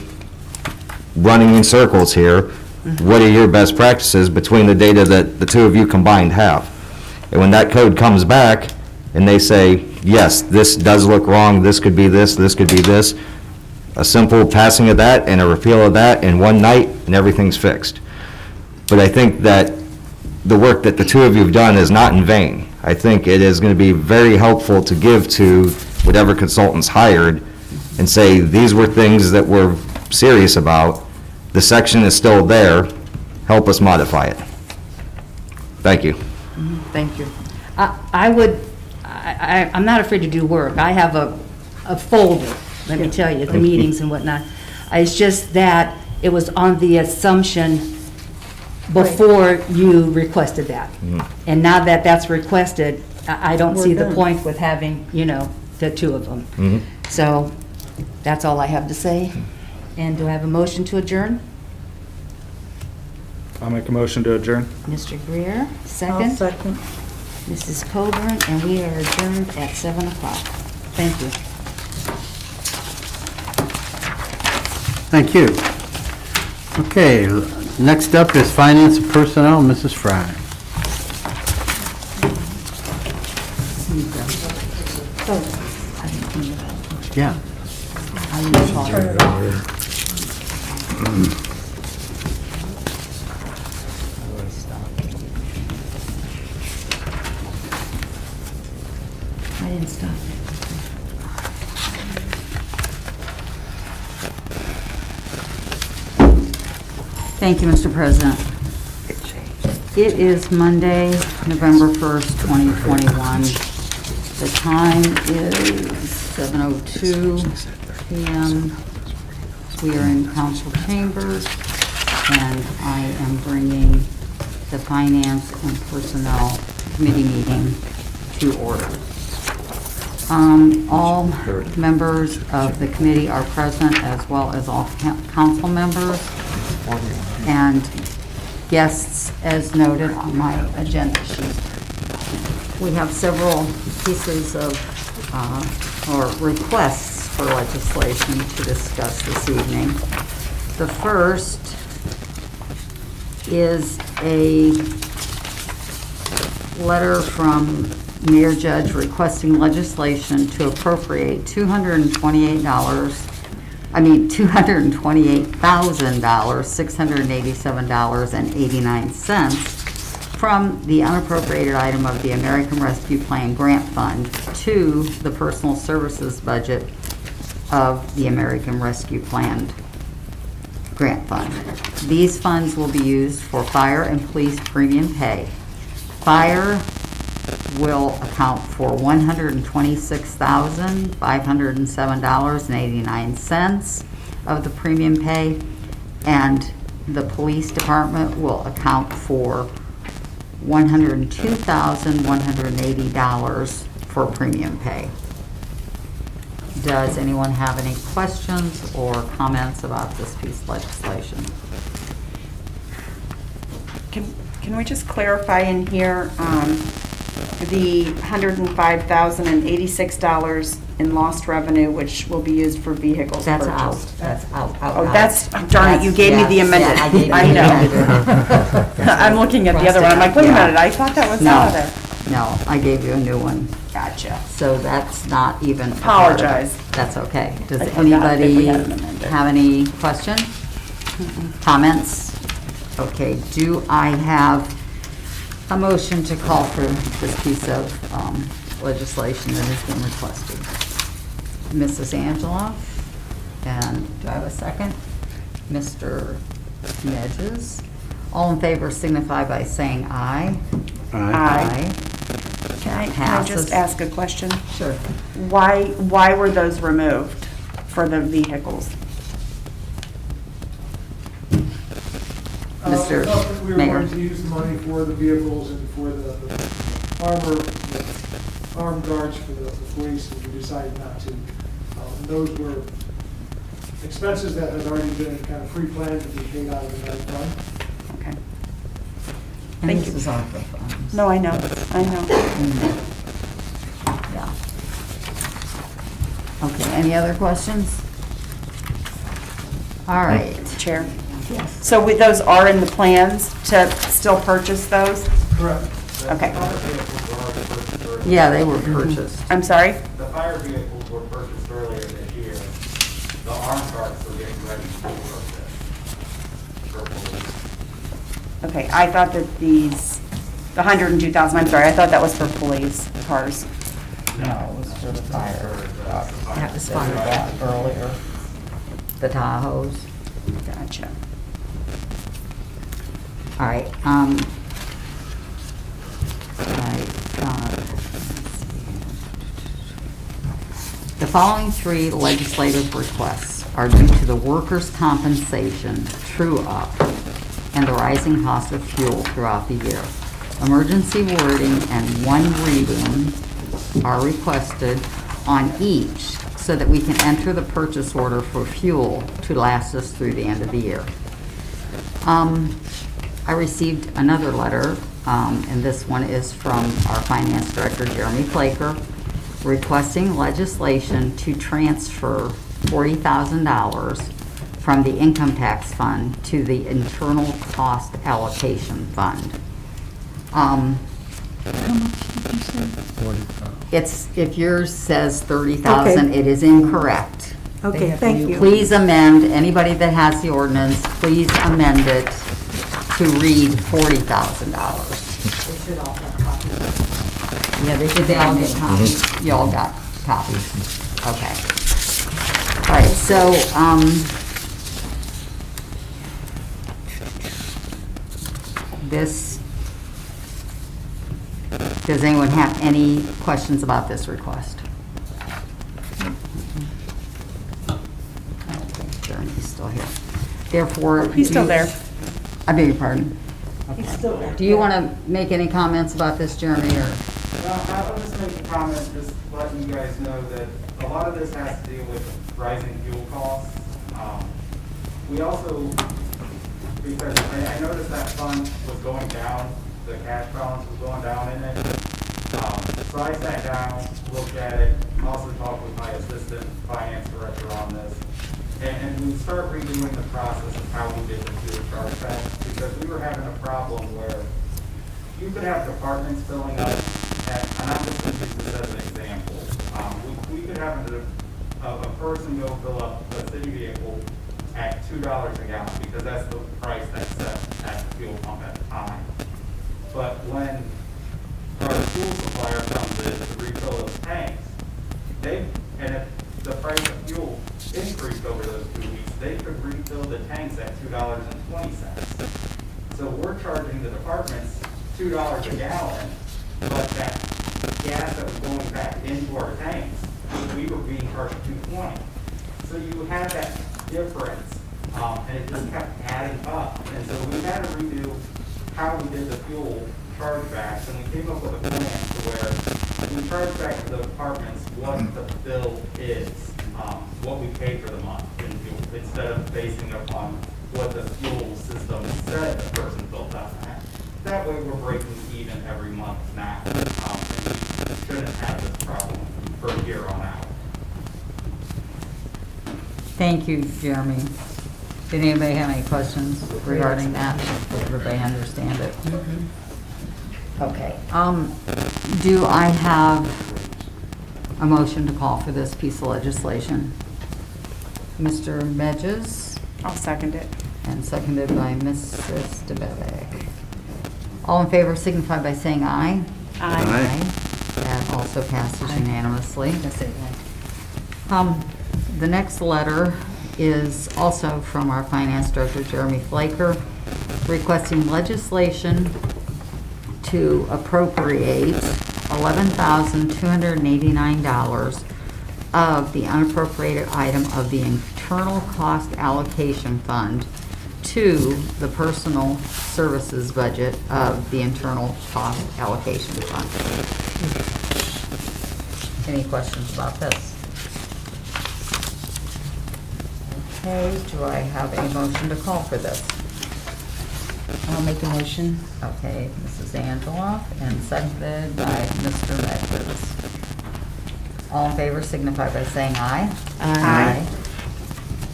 running in circles here. What are your best practices between the data that the two of you combined have? And when that code comes back and they say, yes, this does look wrong, this could be this could be this, a simple passing of that and a repeal of that in one night and everything's fixed. But I think that the work that the two of you have done is not in vain. I think it is going to be very helpful to give to whatever consultants hired and say, these were things that we're serious about. The section is still there. Help us modify it. Thank you. Thank you. I'm not afraid to do work. I have a folder, let me tell you, the meetings and whatnot. It's just that it was on the assumption before you requested that. And now that that's requested, I don't see the point with having, the two of them. So that's all I have to say. And do I have a motion to adjourn? I'll make a motion to adjourn. Mr. Greer, I'll second. second. Mrs. Coburn, and we are adjourned at 7 o'clock. Thank you. Thank you. Okay, next up is Finance and Personnel, Mrs. Fry. Yeah. Turn it off. I didn't stop it. Thank you, Mr. President. It is Monday, November 1st, 2021. The time is 7:02 p.m. We are in council chambers, and I am bringing the Finance and Personnel Committee meeting to order. All members of the committee are present, as well as all council members and guests as noted on my agenda sheet. We have several pieces of, or requests for legislation to discuss this evening. The first is a letter from Mayor Judge requesting legislation to appropriate $228,687.89 from the unappropriated item of the American Rescue Plan Grant Fund to the personal services budget of the American Rescue Plan Grant Fund. These funds will be used for fire and police premium pay. Fire will account for $126,507.89 of the premium pay, and the police department will account for $102,180 for premium pay. Does anyone have any questions or comments about this piece of legislation? Can we just clarify in here, the $105,086 in lost revenue, which will be used for vehicles That's purchased? out, that's out. Oh, that's, darn it, you gave me the amended. Yeah, I gave you I the know. amended. I'm looking at the other one, I'm like, wait a Yeah. minute, I thought that was No. out of there. No, I gave you a new one, Gotcha. so that's not even. a part of it. Apologize. That's okay. Does I forgot that we anybody had an amended. have any questions? Comments? Okay, do I have a motion to call for this piece of legislation that has been requested? Mrs. Angela, and do I have a second? Mr. Nedges. All in favor signify by saying aye. Aye. Can I Passes. just ask a question? Sure. Why were those removed for the vehicles? Mr. We thought that we were Mayor. going to use the money for the vehicles and for the armed guards for the police, and we decided not to. And those were expenses that had already been kind of pre-planned to be paid out of the night fund. Okay. And Thank this you. is ARPA funds. No, I know. Yeah. Okay, any other questions? All right. Chair. So those are in the plans to still purchase those? Correct. Okay. Yeah, they were purchased. I'm sorry? The fire vehicles were purchased earlier this year. The armed cars were getting ready for police. Okay, I thought that the 102,000, I'm sorry, I thought that was for police cars. No, it was for the fire. That was part of that earlier. The Tahoes. Gotcha. All right, the following three legislative requests are due to the workers' compensation true-up and the rising cost of fuel throughout the year. Emergency wording and one reading are requested on each so that we can enter the purchase order for fuel to last us through the end of the year. I received another letter, and this one is from our Finance Director, Jeremy Flaker, requesting legislation to transfer $40,000 from the Income Tax Fund to the Internal Cost Allocation Fund. How much did you say? 40,000. It's, if yours says 30,000, Okay. it is incorrect. Okay, thank you. Please amend, anybody that has the ordinance, please amend it to read $40,000. They should all have copies. Yeah, they all get copies. You all got copies. Okay. All right, so, does anyone have any questions about this request? Jeremy's still here. Therefore. He's still there. I beg your pardon. He's still there. Do you want to make any comments about this, Jeremy, or? I'll just make a comment, just letting you guys know that a lot of this has to do with rising fuel costs. We also, because I noticed that fund was going down, the cash balance was going down in it. So I sat down, looked at it, also talked with my assistant finance director on this. And we start redoing the process of how we did the fuel chargeback, because we were having a problem where you could have departments filling up at, and I'm just going to use this as an example. We could have a person go fill up a city vehicle at $2 a gallon, because that's the price that's set at the fuel pump at the time. But when our fuel supplier comes in to refill those tanks, and if the price of fuel increased over those 2 weeks, they could refill the tanks at $2.20. So we're charging the departments $2 a gallon, but that gas that was going back into our tanks, we were being charged $2.20. So you had that difference, and it just kept adding up. And so we had to redo how we did the fuel chargebacks, and we came up with a plan to where we charge back to the departments what the bill is, what we pay for the month in fuel, instead of basing it upon what the fuel system said the person built up at. That way we're breaking even every month now, and we shouldn't have this problem from here on out. Thank you, Jeremy. Did anybody have any questions regarding that? Did everybody understand it? Okay. Do I have a motion to call for this piece of legislation? Mr. Medges? I'll second it. And seconded by Mrs. DeBevick. All in favor signify by saying aye. Aye. That also passes unanimously. The next letter is also from our Finance Director, Jeremy Flaker, requesting legislation to appropriate $11,289 of the unappropriated item of the internal cost allocation fund to the personal services budget of the internal cost allocation fund. Any questions about this? Okay, do I have a motion to call for this? I'll make a motion. Okay, Mrs. Angela, and seconded by Mr. Medwards. All in favor signify by saying aye. Aye.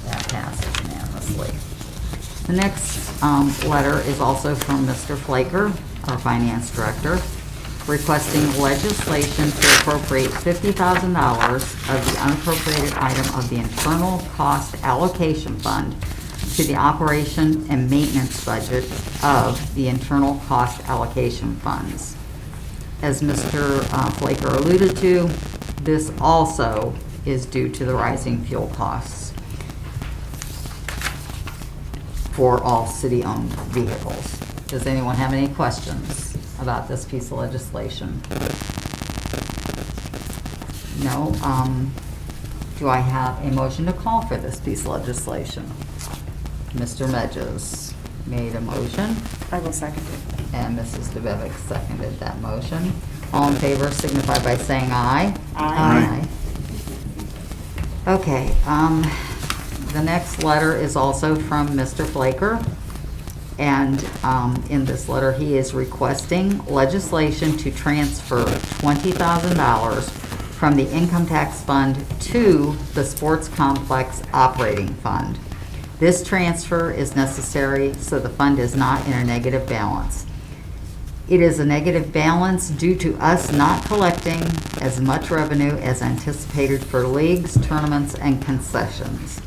That passes unanimously. The next letter is also from Mr. Flaker, our finance director, requesting legislation to appropriate $50,000 of the unappropriated item of the internal cost allocation fund to the operation and maintenance budget of the internal cost allocation funds. As Mr. Flaker alluded to, this also is due to the rising fuel costs for all city-owned vehicles. Does anyone have any questions about this piece of legislation? No? Do I have a motion to call for this piece of legislation? Mr. Medges made a motion, I will second it. and Mrs. DeBevick seconded that motion. All in favor signify by saying aye. Aye. Okay, the next letter is also from Mr. Flaker. And in this letter, he is requesting legislation to transfer $20,000 from the income tax fund to the sports complex operating fund. This transfer is necessary so the fund is not in a negative balance. It is a negative balance due to us not collecting as much revenue as anticipated for leagues, tournaments, and concessions.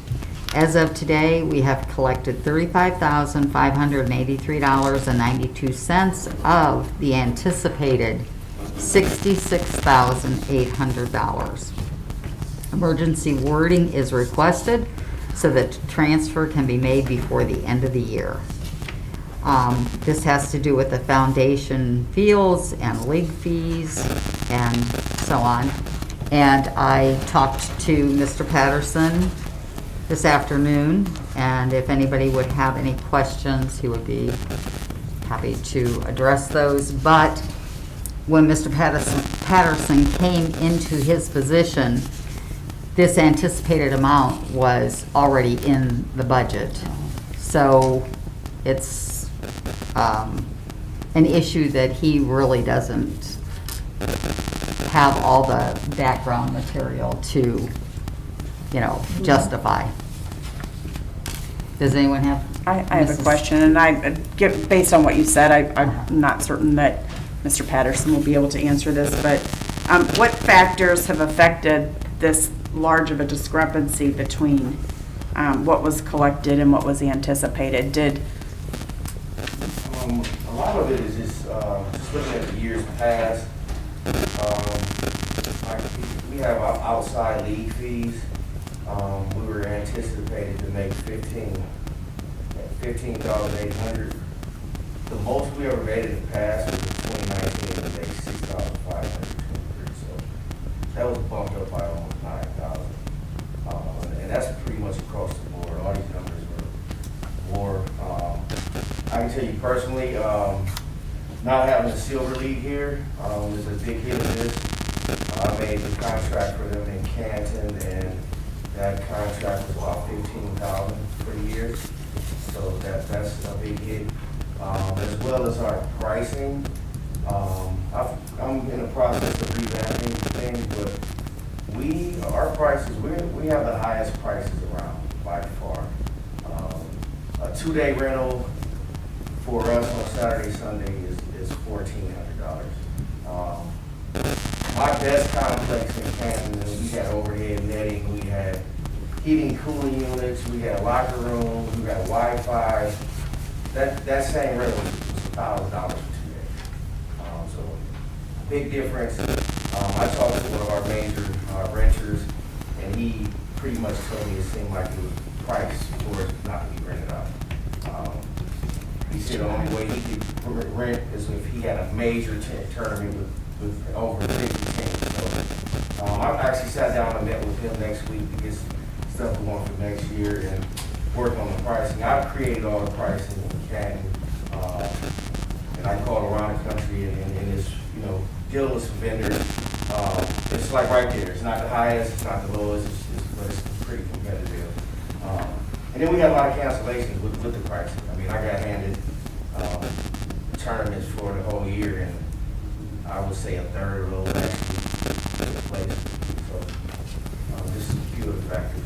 As of today, we have collected $35,583.92 of the anticipated $66,800. Emergency wording is requested so that transfer can be made before the end of the year. This has to do with the foundation fees and league fees and so on. And I talked to Mr. Patterson this afternoon, and if anybody would have any questions, he would be happy to address those. But when Mr. Patterson came into his position, this anticipated amount was already in the budget. So it's an issue that he really doesn't have all the background material to, justify. Does anyone have? I have a question, and based on what you said, I'm not certain that Mr. Patterson will be able to answer this, but what factors have affected this large of a discrepancy between what was collected and what was anticipated? A lot of it is just looking at the years past. We have outside league fees. We were anticipated to make $15,800. The most we ever made in the past was in 2019, we made $6,523. So that was bumped up by almost $9,000. And that's pretty much across the board. All these numbers were more. I can tell you personally, not having a silver league here is a big hit of this. I made the contract for them in Canton, and that contract was about $15,000 for the year. So that's a big hit. As well as our pricing. I'm in the process of revamping things, but our prices, we have the highest prices around by far. A 2-day rental for us on Saturday, Sunday is $1,400. My best complex in Canton, we had overhead netting, we had heating, cooling units, we had locker rooms, we had Wi-Fi. That same rental was $1,000 for 2 days. So big difference. I talked to one of our major renters, and he pretty much told me it seemed like it was priced for it not to be rented out. He He said the only way he could rent is if he had a major tournament with over 50 teams. So, I actually sat down and met with him next week to get stuff going for next year and work on the pricing. I've created all the pricing in Canton, and I called around the country and it's, you know, dealing with some vendors. It's like right there. It's not the highest, it's not the lowest, but it's pretty competitive. And then we had a lot of cancellations with the pricing. I mean, I got handed tournaments for the whole year, and I would say a third of those actually took place. So, just a few of the factors.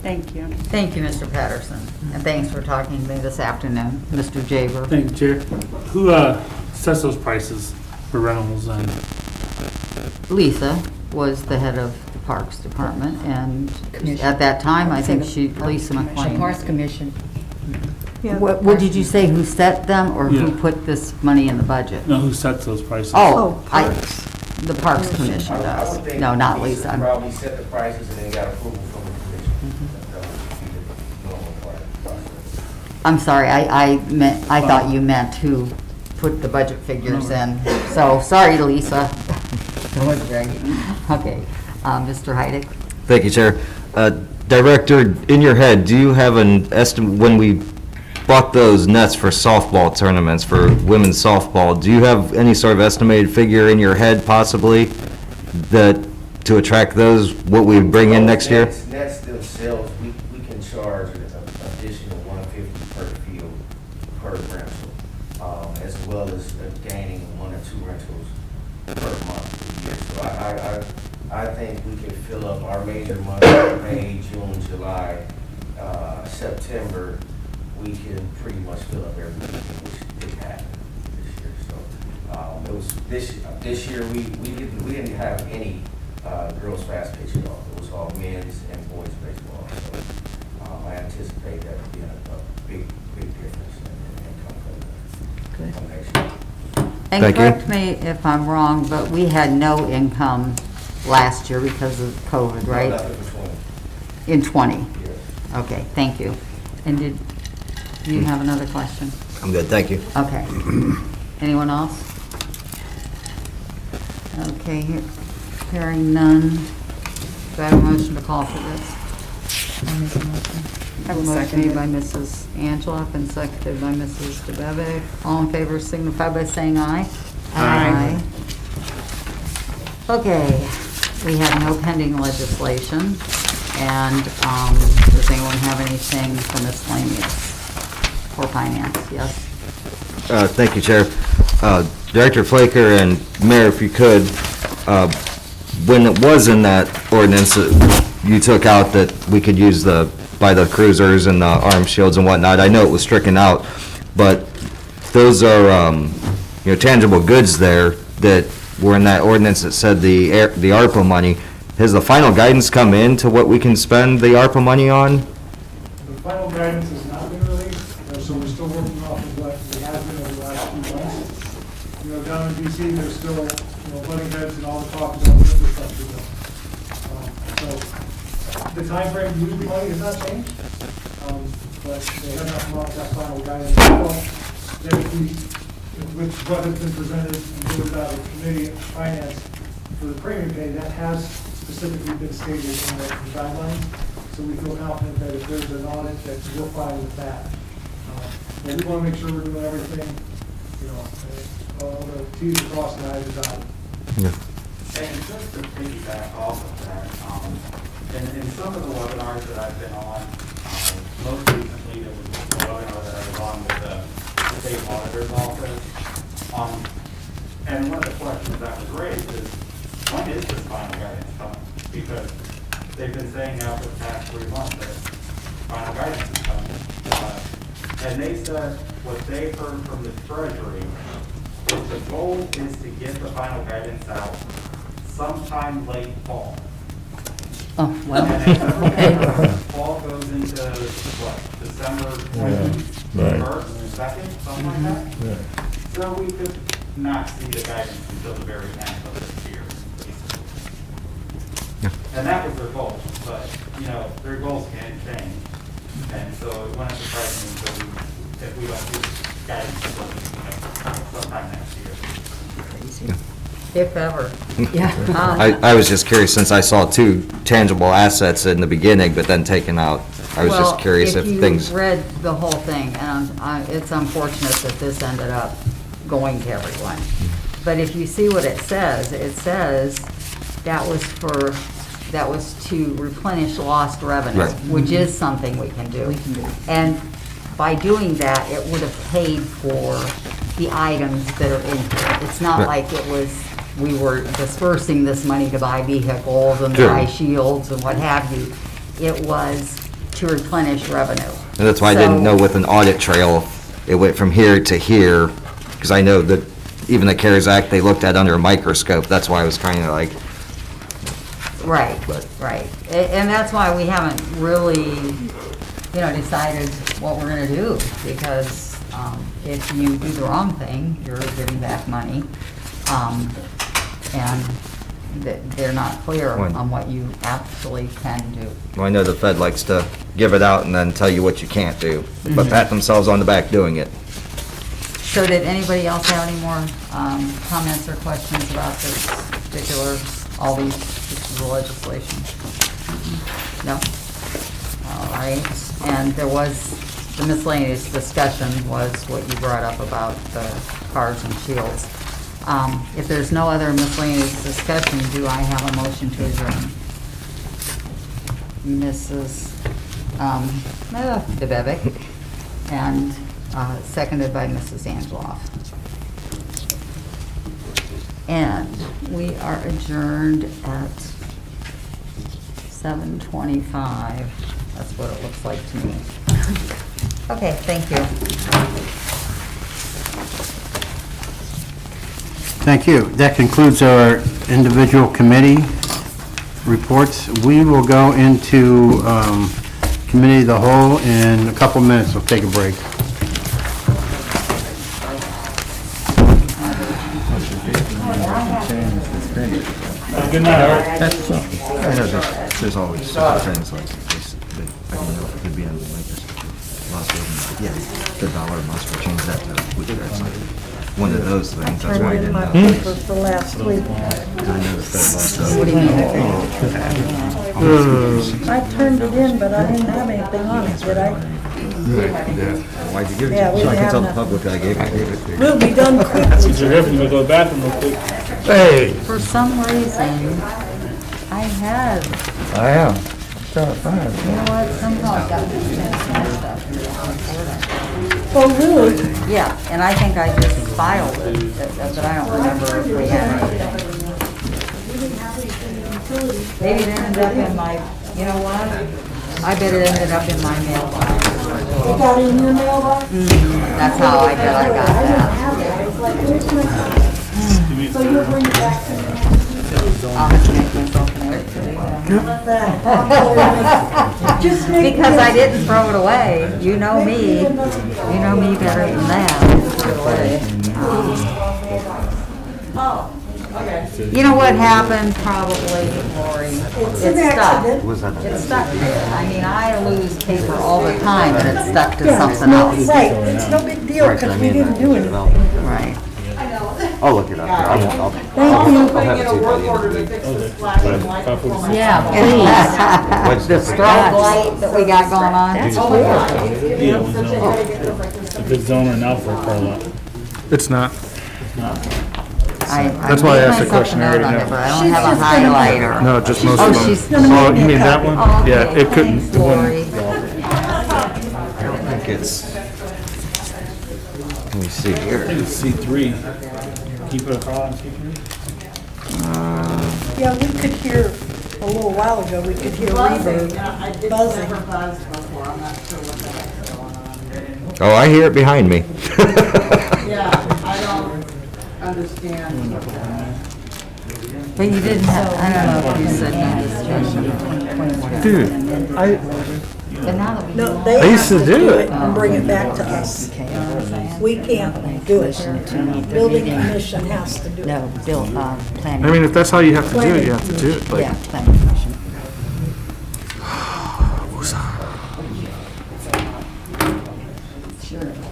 Thank you. Thank you, Mr. Patterson, and thanks for talking to me this afternoon, Mr. Jaber. Thank you, Chair. Who sets those prices for rentals and? Lisa was the head of the Parks Department, and at that time, I think Lisa McLean. Parks Commission. Yeah, What did you say, who set them, or who Yeah. put this money in the budget? No, who sets those prices? Oh, Parks. the Parks Commission I would does. think No, not Lisa Lisa. probably set the prices and then got approval from the commission. That would be the normal part of the process. I'm sorry, I thought you meant who put the budget figures in. So, sorry, Lisa. Okay, Mr. Heidick? Thank you, Chair. Director, in your head, do you have an estimate, when we bought those nets for softball tournaments, for women's softball, do you have any sort of estimated figure in your head possibly that, to attract those, what we bring in next year? Nets themselves, we can charge an additional $150 per field per rental, as well as gaining 1 or 2 rentals per month. So I think we can fill up our major months, May, June, July, September. We can pretty much fill up everything, which did happen this year. So it was this year we didn't have any girls fast pitch at all. It was all men's and boys baseball. So I anticipate that being a big difference in income from next year. And Thank you. correct me if I'm wrong, but we had no income last year because of COVID, right? Nothing for 20. In 20? Yes. Okay, thank you. And do you have another question? I'm good, thank you. Okay. Anyone else? Okay, hearing none. Do I have a motion to call for this? I have a motion made by Mrs. Angela and seconded by Mrs. DeBevick. All in favor signify by saying aye. Aye. Okay, we have no pending legislation. And does anyone have anything for miscellaneous or finance? Yes? Thank you, Chair. Director Flaker and Mayor, if you could, when it was in that ordinance, you took out that we could use buy the cruisers and the arm shields and whatnot. I know it was stricken out, but those are, tangible goods there that were in that ordinance that said the ARPA money. Has the final guidance come in to what we can spend the ARPA money on? The final guidance has not been released, so we're still working off of what we have been over the last few months. Down in DC, there's still, butting heads and all the talk about the infrastructure bill. So the timeframe to use the money has not changed, but they have not come up with that final guidance. With what has been presented and voted out of committee and finance for the premium pay, that has specifically been stated in the guidelines. So we feel confident that if there's an audit, that we're fine with that. But we want to make sure we're doing everything, all the T's are crossed and I's are dotted. And just to piggyback off of that, in some of the webinars that I've been on, most recently there was a webinar that I was on with the state auditor's office. And one of the questions that was raised is, when is this final guidance coming? Because they've been saying now for the past 3 months that final guidance is coming. And they said what they heard from the Treasury is the goal is to get the final guidance out sometime late fall. Oh, well. And fall goes into, what, December 21st, 2nd, something like that? So we could not see the guidance until the very end of this year, basically. And that was their goal, but, their goals can change. And so it wouldn't surprise me until we if we don't do guidance sometime next year. If ever. Yeah. I was just curious, since I saw two tangible assets in the beginning, but then taken out. I was just curious if things. Well, if you read the whole thing, and it's unfortunate that this ended up going to everyone. But if you see what it says that was to replenish lost revenue, Right. which is something we can do. And by doing that, it would have paid for the items that are in here. It's not Right. like we were dispersing this money to buy vehicles and Sure. buy shields and what have you. It was to replenish revenue. And that's why I didn't So- know with an audit trail, it went from here to here, because I know that even the CARES Act, they looked at under a microscope. That's why I was kind of like, Right, But- right. And that's why we haven't really, decided what we're gonna do, because if you do the wrong thing, you're giving back money, and they're not clear When- on what you actually can do. well, I know the Fed likes to give it out and then tell you what you can't do, but pat themselves on the back doing it. So did anybody else have any more comments or questions about this particular, all these pieces of legislation? No? All right, and there was, the miscellaneous discussion was what you brought up about the cars and shields. If there's no other miscellaneous discussion, do I have a motion to adjourn? Mrs. DeBevick, and seconded by Mrs. Angeloff. And we are adjourned at 7:25. That's what it looks like to me. Okay, thank you. Thank you. That concludes our individual committee reports. We will go into committee of the whole in a couple minutes. We'll take a break. Good night, Art. There's always things like this, I don't know if it could be on the yeah, the dollar amounts will change that to, which that's like one of those things, that's why I Turned in didn't my know. paper for last week. I turned it in, but I didn't have anything on it, did I? Why'd you give it Yeah, to we me? So I can have tell the nothing. public I gave it to you. We'll be done quickly. You're here, you go to the bathroom real quick. Hey, For some reason, I had, I am. you know what, somehow I got this messed up. Oh, really? Yeah, and I think I just filed it, but I don't remember if we had anything. Maybe it ended up in my, you know what? I bet it ended up in my mailbox. You got it in your mailbox? That's how I bet I got I didn't that. have that. It's like, where's my... So you'll bring it back to me? I'll have to make myself an edit today then. Just make... Because I didn't throw it away. You know me better than that. Throw it away. You know what happened probably, Lori? It's an It stuck. accident. It stuck there. I mean, I lose paper all the time and it stuck to Yeah, it's something no, else. right, it's no big deal, because we didn't do anything. Right. I'll look it up. I won't, Thank you. I'll have it to you by the end of the week. Yeah, please. The strobe light that we got going on. It's a good zone right now for a car lot. It's not. That's why I asked the question, I already know. But I don't have a highlighter. No, just most Oh, of them. she's. Oh, you mean that one? Oh, Yeah, okay. it couldn't, Thanks, it Lori. wouldn't. I don't think it's, let me see here. I think it's C3. Can you put a car lot in C3? Yeah, we could hear, a little while ago, we could hear reverb buzzing. Oh, I hear it behind me. But you didn't have, I don't know if you said you just Dude, But now that we No, know- they I used have to to do do it. it and bring it back to us. We can't do it. Building commission has to do it. No, Bill, planning. I mean, if that's how you have to do it, you have to do it, but. Yeah, planning commission.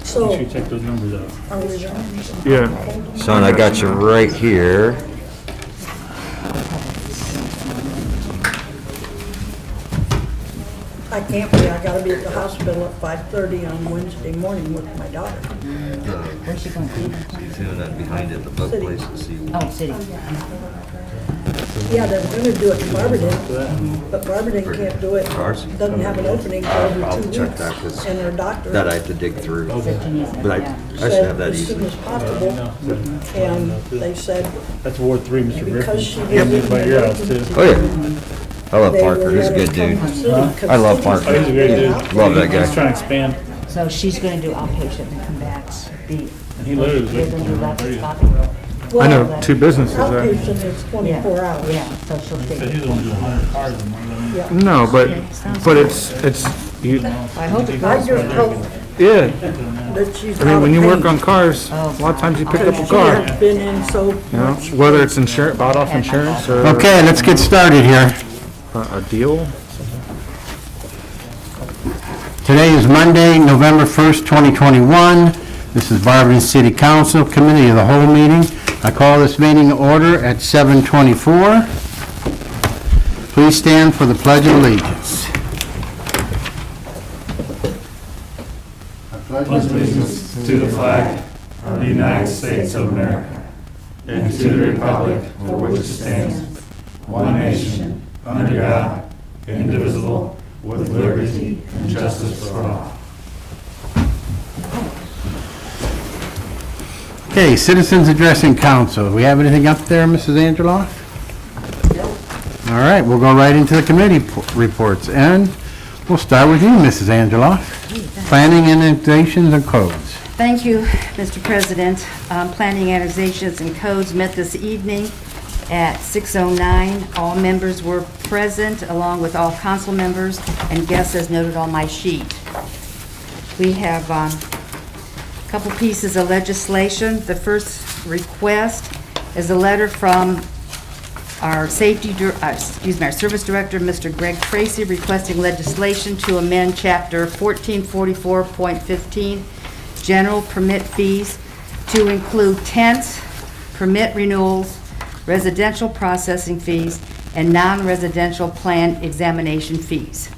So, Make sure you check those numbers out. are we done? Yeah. Son, I got you right here. I can't be, I gotta be at the hospital at 5:30 on Wednesday morning with my daughter. Where's she going to be? He's doing that behind it, the bug place to see. Oh, city. Yeah, they're gonna do it in Barberton, but Barberton can't do it, Cars? doesn't have an opening for every I'll 2 check weeks. that, 'cause And their doctor that I have to dig through. But I should said have that as soon easy. as possible, and they said That's Ward 3, Mr. Griffin. because she Yep. was By your house, too. Oh, yeah. I love Parker, he's a good dude. I love Parker. Oh, he's a great dude. Love that He's trying guy. to expand. So she's going to do outpatient and come back. Be, And he literally was you're like, going to do laparoscopy? I know 2 businesses there. Outpatient is 24 hours. Yeah, so she'll said take. he's only doing 100 cars a month. No, but it's, you, I hope it I goes just well. hope yeah. that she's I mean, out when of you work pain. on cars, a lot of times you pick up a She car, has been in so you know, much. whether it's insurance, bought off insurance or Okay, let's get started here. a deal. Today is Monday, November 1st, 2021. This is Barberton City Council Committee of the Whole meeting. I call this meeting to order at 7:24. Please stand for the Pledge of Allegiance. Allegiance to the flag of the United States of America and to the republic for which it stands, one nation, under God, indivisible, with liberty and justice for all. Okay, citizens addressing council. Do we have anything up there, Mrs. Angela? All right, we'll go right into the committee reports, and we'll start with you, Mrs. Angela. Planning, annexations, and codes. Thank you, Mr. President. Planning, Annexations, and Codes met this evening at 6:09. All members were present, along with all council members and guests as noted on my sheet. We have a couple pieces of legislation. The first request is a letter from our our Service Director, Mr. Greg Tracy, requesting legislation to amend Chapter 1444.15, General Permit Fees, to include tents, permit renewals, residential processing fees, and non-residential plan examination fees.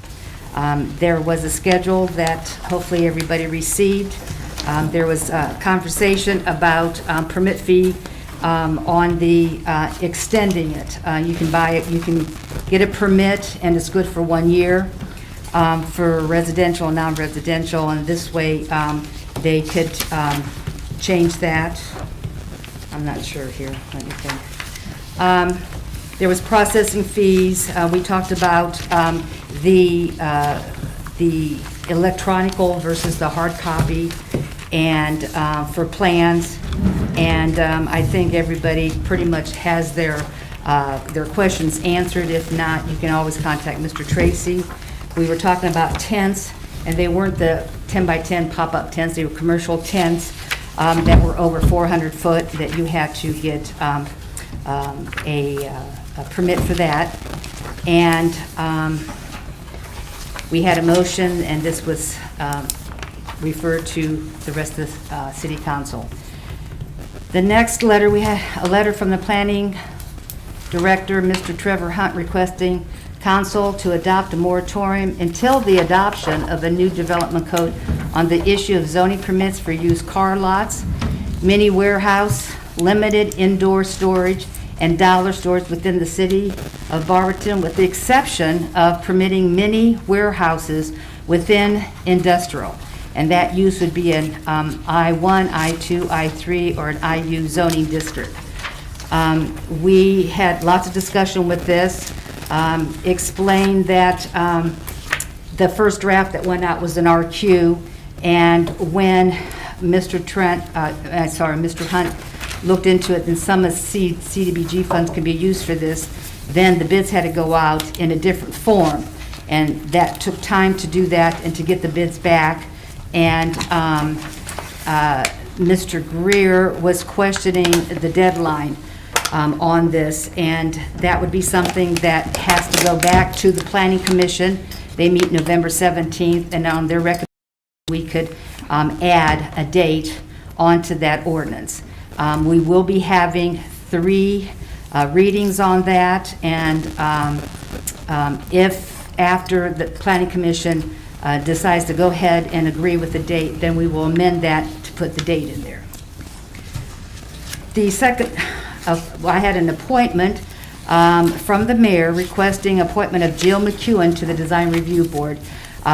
There was a schedule that hopefully everybody received. There was a conversation about permit fee on the extending it. You can buy it, you can get a permit, and it's good for 1 year for residential and non-residential, and this way they could change that. I'm not sure here, let me think. There was processing fees. We talked about the electronical versus the hard copy, and for plans. And I think everybody pretty much has their questions answered. If not, you can always contact Mr. Tracy. We were talking about tents, and they weren't the 10 by 10 pop-up tents. They were commercial tents that were over 400 foot that you had to get a permit for that. And we had a motion, and this was referred to the rest of the city council. The next letter, we had a letter from the planning director, Mr. Trevor Hunt, requesting council to adopt a moratorium until the adoption of a new development code on the issue of zoning permits for used car lots, mini warehouse, limited indoor storage, and dollar stores within the city of Barberton, with the exception of permitting mini warehouses within industrial. And that use would be an I-1, I-2, I-3, or an IU zoning district. We had lots of discussion with this, explained that the first draft that went out was an RQ, and when Mr. Hunt looked into it, and some of the CDBG funds can be used for this, then the bids had to go out in a different form. And that took time to do that and to get the bids back. And Mr. Greer was questioning the deadline on this, and that would be something that has to go back to the Planning Commission. They meet November 17th, and on their recommendation, we could add a date onto that ordinance. We will be having 3 readings on that, and if after the Planning Commission decides to go ahead and agree with the date, then we will amend that to put the date in there. The second, I had an appointment from the mayor requesting appointment of Jill Mcewen to the Design Review Board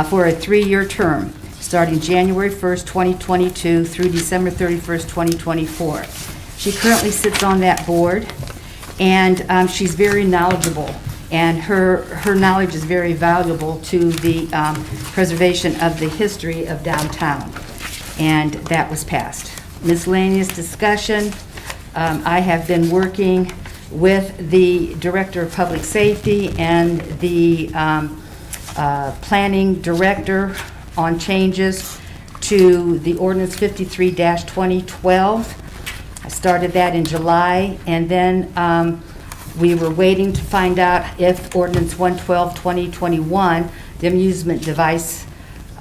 for a 3-year term, starting January 1st, 2022 through December 31st, 2024. She currently sits on that board, and she's very knowledgeable, and her knowledge is very valuable to the preservation of the history of downtown, and that was passed. Miscellaneous discussion. I have been working with the Director of Public Safety and the Planning Director on changes to the Ordinance 53-2012. I started that in July, and then we were waiting to find out if Ordinance 112-2021, the amusement device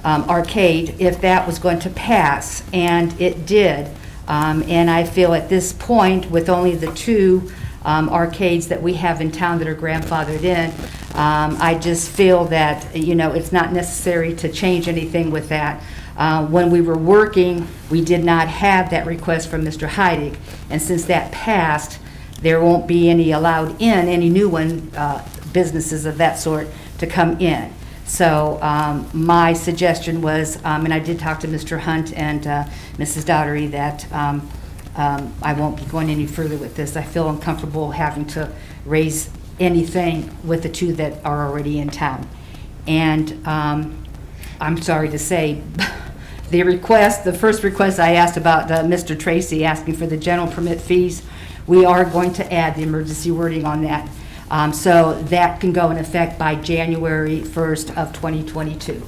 arcade, if that was going to pass, and it did. And I feel at this point, with only the 2 arcades that we have in town that are grandfathered in, I just feel that, you know, it's not necessary to change anything with that. When we were working, we did not have that request from Mr. Heidig, and since that passed, there won't be any allowed in, any new businesses of that sort to come in. So my suggestion was, and I did talk to Mr. Hunt and Mrs. Daughtery, that I won't be going any further with this. I feel uncomfortable having to raise anything with the 2 that are already in town. And I'm sorry to say, the first request I asked about Mr. Tracy asking for the general permit fees, we are going to add the emergency wording on that. So that can go in effect by January 1st of 2022.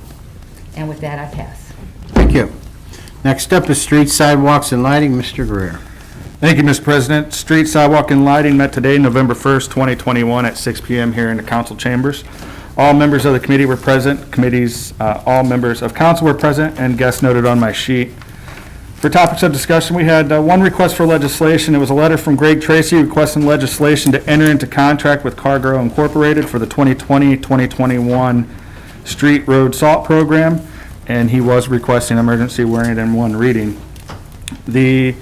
And with that, I pass. Thank you. Next up is street, sidewalks, and lighting. Mr. Greer. Thank you, Mr. President. Street, Sidewalk, and Lighting met today, November 1st, 2021, at 6 p.m. here in the council chambers. All members of the committee were present. All members of council were present, and guests noted on my sheet. For topics of discussion, we had 1 request for legislation. It was a letter from Greg Tracy requesting legislation to enter into contract with Cargo Incorporated for the 2020-2021 Street Road Salt Program, and he was requesting emergency wording and 1 reading. The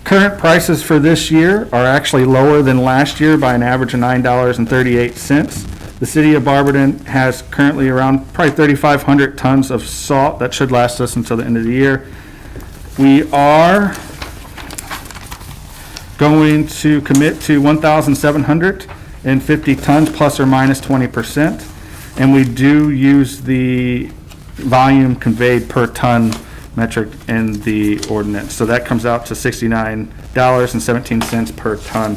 current prices for this year are actually lower than last year by an average of $9.38. The city of Barberton has currently around probably 3,500 tons of salt that should last us until the end of the year. We are going to commit to 1,750 tons plus or minus 20%, and we do use the volume conveyed per ton metric in the ordinance. So that comes out to $69.17 per ton.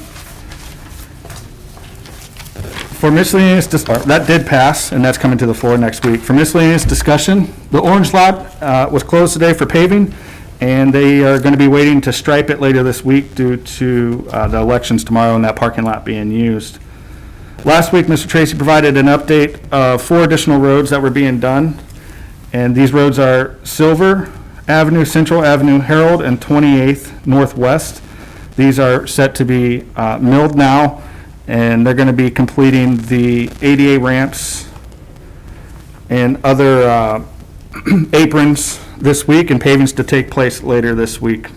For miscellaneous, that did pass, and that's coming to the floor next week. For miscellaneous discussion, the orange lot was closed today for paving, and they are going to be waiting to stripe it later this week due to the elections tomorrow and that parking lot being used. Last week, Mr. Tracy provided an update of 4 additional roads that were being done, and these roads are Silver Avenue, Central Avenue, Herald, and 28th Northwest. These are set to be milled now, and they're going to be completing the ADA ramps and other aprons this week, and pavings to take place later this week.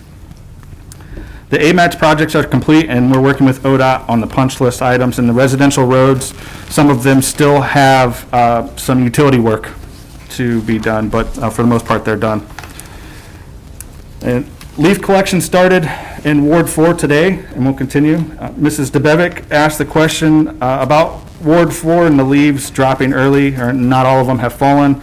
The AMATS projects are complete, and we're working with ODOT on the punch list items. And the residential roads, some of them still have some utility work to be done, but for the most part, they're done. And leaf collection started in Ward 4 today, and will continue. Mrs. DeBevick asked the question about Ward 4 and the leaves dropping early, or not all of them have fallen.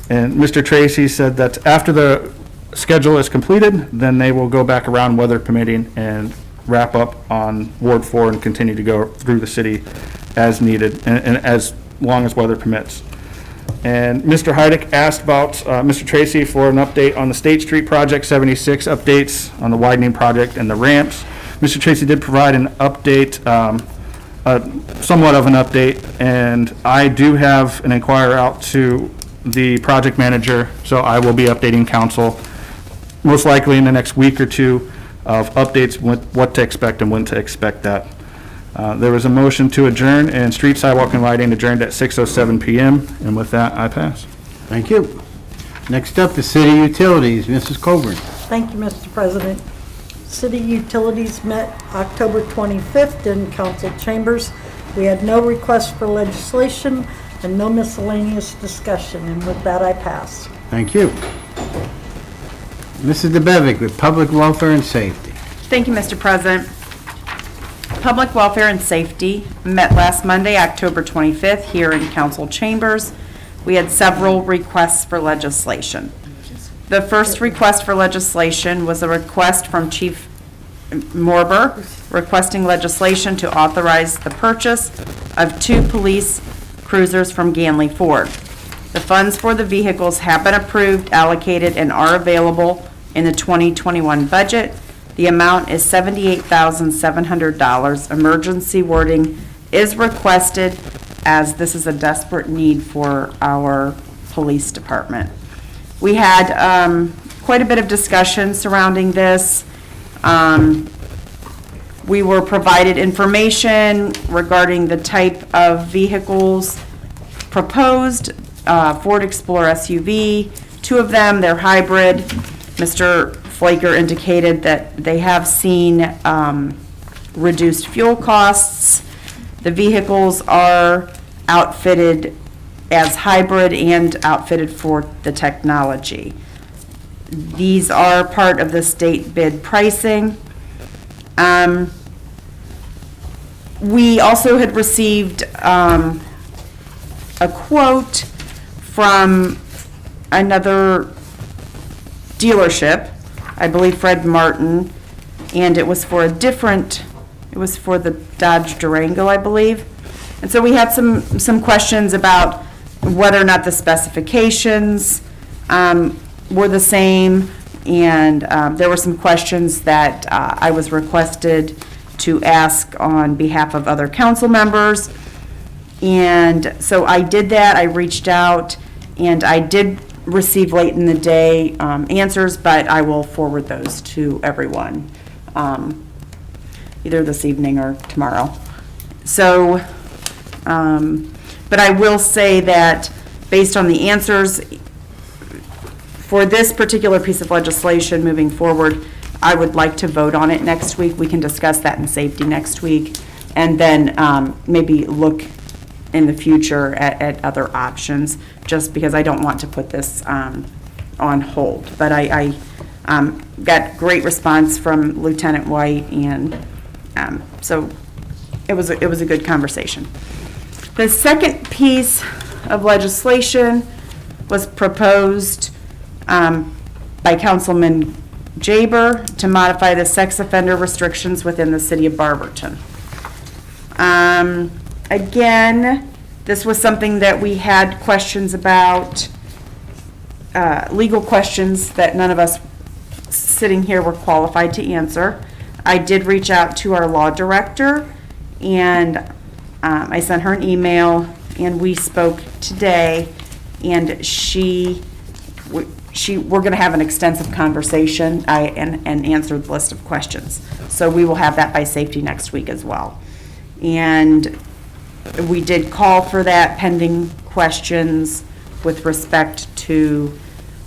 And Mr. Tracy said that after the schedule is completed, then they will go back around, weather permitting, and wrap up on Ward 4 and continue to go through the city as needed and as long as weather permits. And Mr. Heidick asked about Mr. Tracy for an update on the State Street Project 76, updates on the widening project and the ramps. Mr. Tracy did provide an update, somewhat of an update, and I do have an inquiry out to the project manager, so I will be updating council most likely in the next week or two of updates, what to expect and when to expect that. There was a motion to adjourn, and street, sidewalk, and lighting adjourned at 6:07 PM, and with that, I pass. Thank you. Next up, the city utilities, Mrs. Coburn. Thank you, Mr. President. City Utilities met October 25th in council chambers. We had no requests for legislation and no miscellaneous discussion, and with that, I pass. Thank you. Mrs. DeBevick with Public Welfare and Safety. Thank you, Mr. President. Public Welfare and Safety met last Monday, October 25th, here in council chambers. We had several requests for legislation. The first request for legislation was a request from Chief Morber requesting legislation to authorize the purchase of 2 police cruisers from Ganley Ford. The funds for the vehicles have been approved, allocated, and are available in the 2021 budget. The amount is $78,700. Emergency wording is requested as this is a desperate need for our police department. We had quite a bit of discussion surrounding this. We were provided information regarding the type of vehicles proposed, Ford Explorer SUV, 2 of them, they're hybrid. Mr. Flaker indicated that they have seen reduced fuel costs. The vehicles are outfitted as hybrid and outfitted for the technology. These are part of the state bid pricing. We also had received a quote from another dealership, I believe Fred Martin, and it was for the Dodge Durango, I believe. And so we had some questions about whether or not the specifications were the same, and there were some questions that I was requested to ask on behalf of other council members. And so I did that. I reached out, and I did receive late in the day answers, but I will forward those to everyone either this evening or tomorrow. So, but I will say that based on the answers for this particular piece of legislation moving forward, I would like to vote on it next week. We can discuss that in safety next week, and then maybe look in the future at other options, just because I don't want to put this on hold. But I got great response from Lieutenant White, and so it was a good conversation. The second piece of legislation was proposed by Councilman Jaber to modify the sex offender restrictions within the city of Barberton. Again, this was something that we had questions about, legal questions that none of us sitting here were qualified to answer. I did reach out to our law director, and I sent her an email, and we spoke today, and we're going to have an extensive conversation and answer the list of questions. So we will have that by safety next week as well. And we did call for that pending questions with respect to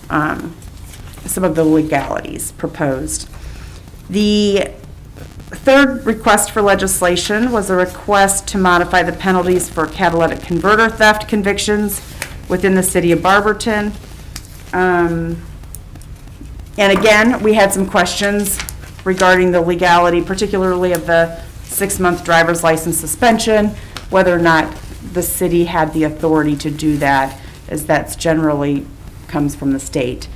some of the legalities proposed. The third request for legislation was a request to modify the penalties for catalytic converter theft convictions within the city of Barberton. And again, we had some questions regarding the legality, particularly of the 6-month driver's license suspension, whether or not the city had the authority to do that, as that's generally comes from the state.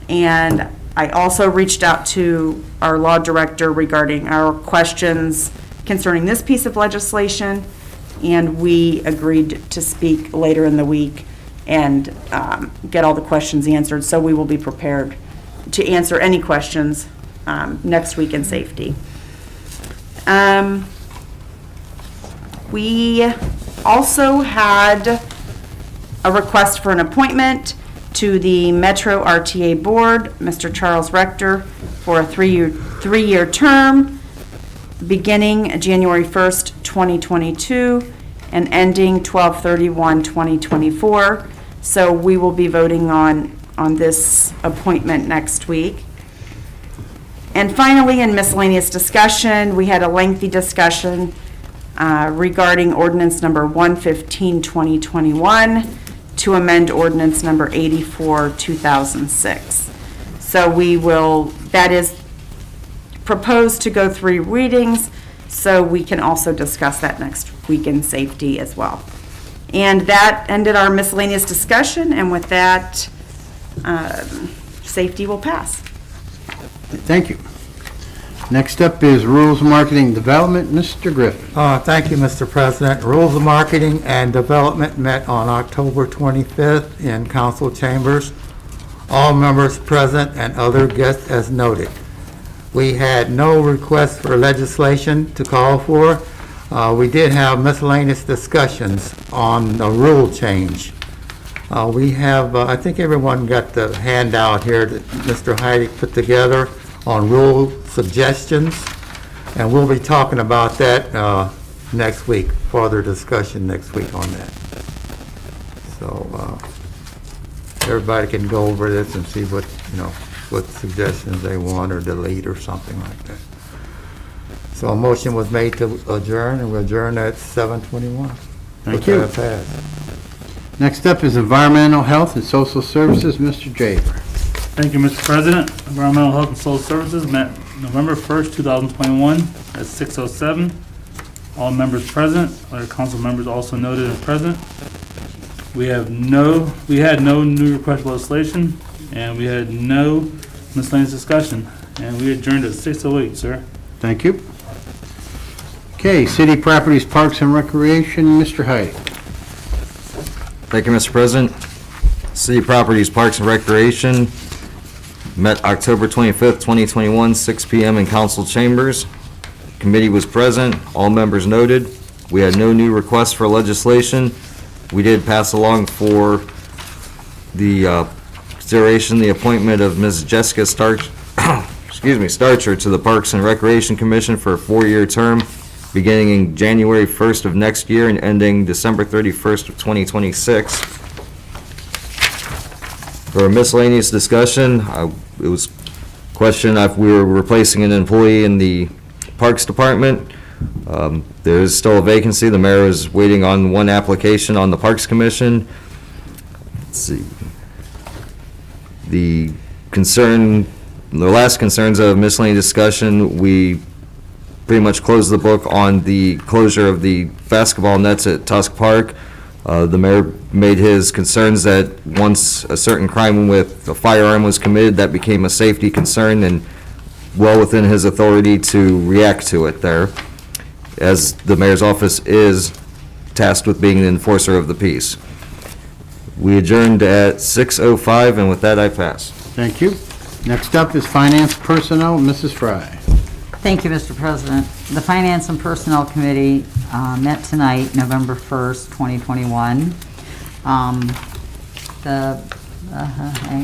And I also reached out to our law director regarding our questions concerning this piece of legislation, and we agreed to speak later in the week and get all the questions answered. So we will be prepared to answer any questions next week in safety. We also had a request for an appointment to the Metro RTA Board, Mr. Charles Rector, for a three-year term, beginning January 1st, 2022, and ending 12/31/2024. So we will be voting on this appointment next week. And finally, in miscellaneous discussion, we had a lengthy discussion regarding ordinance number 115/2021 to amend ordinance number 84/2006. So that is proposed to go 3 readings, so we can also discuss that next week in safety as well. And that ended our miscellaneous discussion, and with that, safety will pass. Thank you. Next up is Rules of Marketing Development, Mr. Griffin. Thank you, Mr. President. Rules of Marketing and Development met on October 25th in council chambers. All members present and other guests as noted. We had no requests for legislation to call for. We did have miscellaneous discussions on the rule change. We have, I think everyone got the handout here that Mr. Heidi put together on rule suggestions, and we'll be talking about that next week, further discussion next week on that. So everybody can go over this and see what, what suggestions they want or delete or something like that. So a motion was made to adjourn, and we adjourn at 7:21. Thank you. Next up is Environmental Health and Social Services, Mr. Jaber. Thank you, Mr. President. Environmental Health and Social Services met November 1st, 2021 at 6:07. All members present, other council members also noted as present. We had no new request for legislation, and we had no miscellaneous discussion, and we adjourned at 6:08, sir. Thank you. Okay, City Properties, Parks and Recreation, Mr. Heidi. Thank you, Mr. President. City Properties, Parks and Recreation met October 25th, 2021, 6 p.m. in council chambers. Committee was present, all members noted. We had no new requests for legislation. We did pass along for the consideration the appointment of Ms. Jessica Starcher to the Parks and Recreation Commission for a 4-year term, beginning in January 1st of next year and ending December 31st of 2026. For a miscellaneous discussion, it was questioned if we were replacing an employee in the Parks Department. There is still a vacancy. The mayor is waiting on one application on the Parks Commission. Let's see. The last concerns of miscellaneous discussion, we pretty much closed the book on the closure of the basketball nets at Tusk Park. The mayor made his concerns that once a certain crime with a firearm was committed, that became a safety concern and well within his authority to react to it there, as the mayor's office is tasked with being the enforcer of the peace. We adjourned at 6:05, and with that, I pass. Thank you. Next up is Finance Personnel, Mrs. Fry. Thank you, Mr. President. The Finance and Personnel Committee met tonight, November 1st, 2021. Hang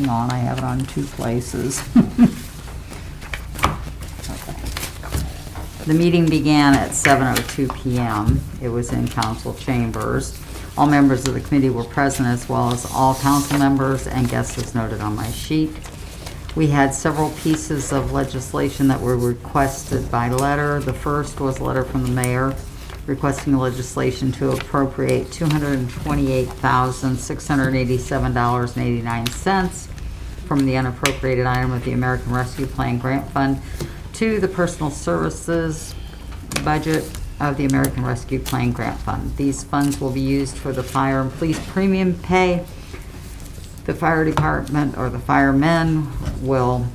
on, I have it on 2 places. The meeting began at 7:02 p.m. It was in council chambers. All members of the committee were present, as well as all council members and guests as noted on my sheet. We had several pieces of legislation that were requested by letter. The first was a letter from the mayor requesting legislation to appropriate $228,687.89 from the unappropriated item of the American Rescue Plan Grant Fund to the personal services budget of the American Rescue Plan Grant Fund. These funds will be used for the fire and police premium pay. The fire department or the firemen will,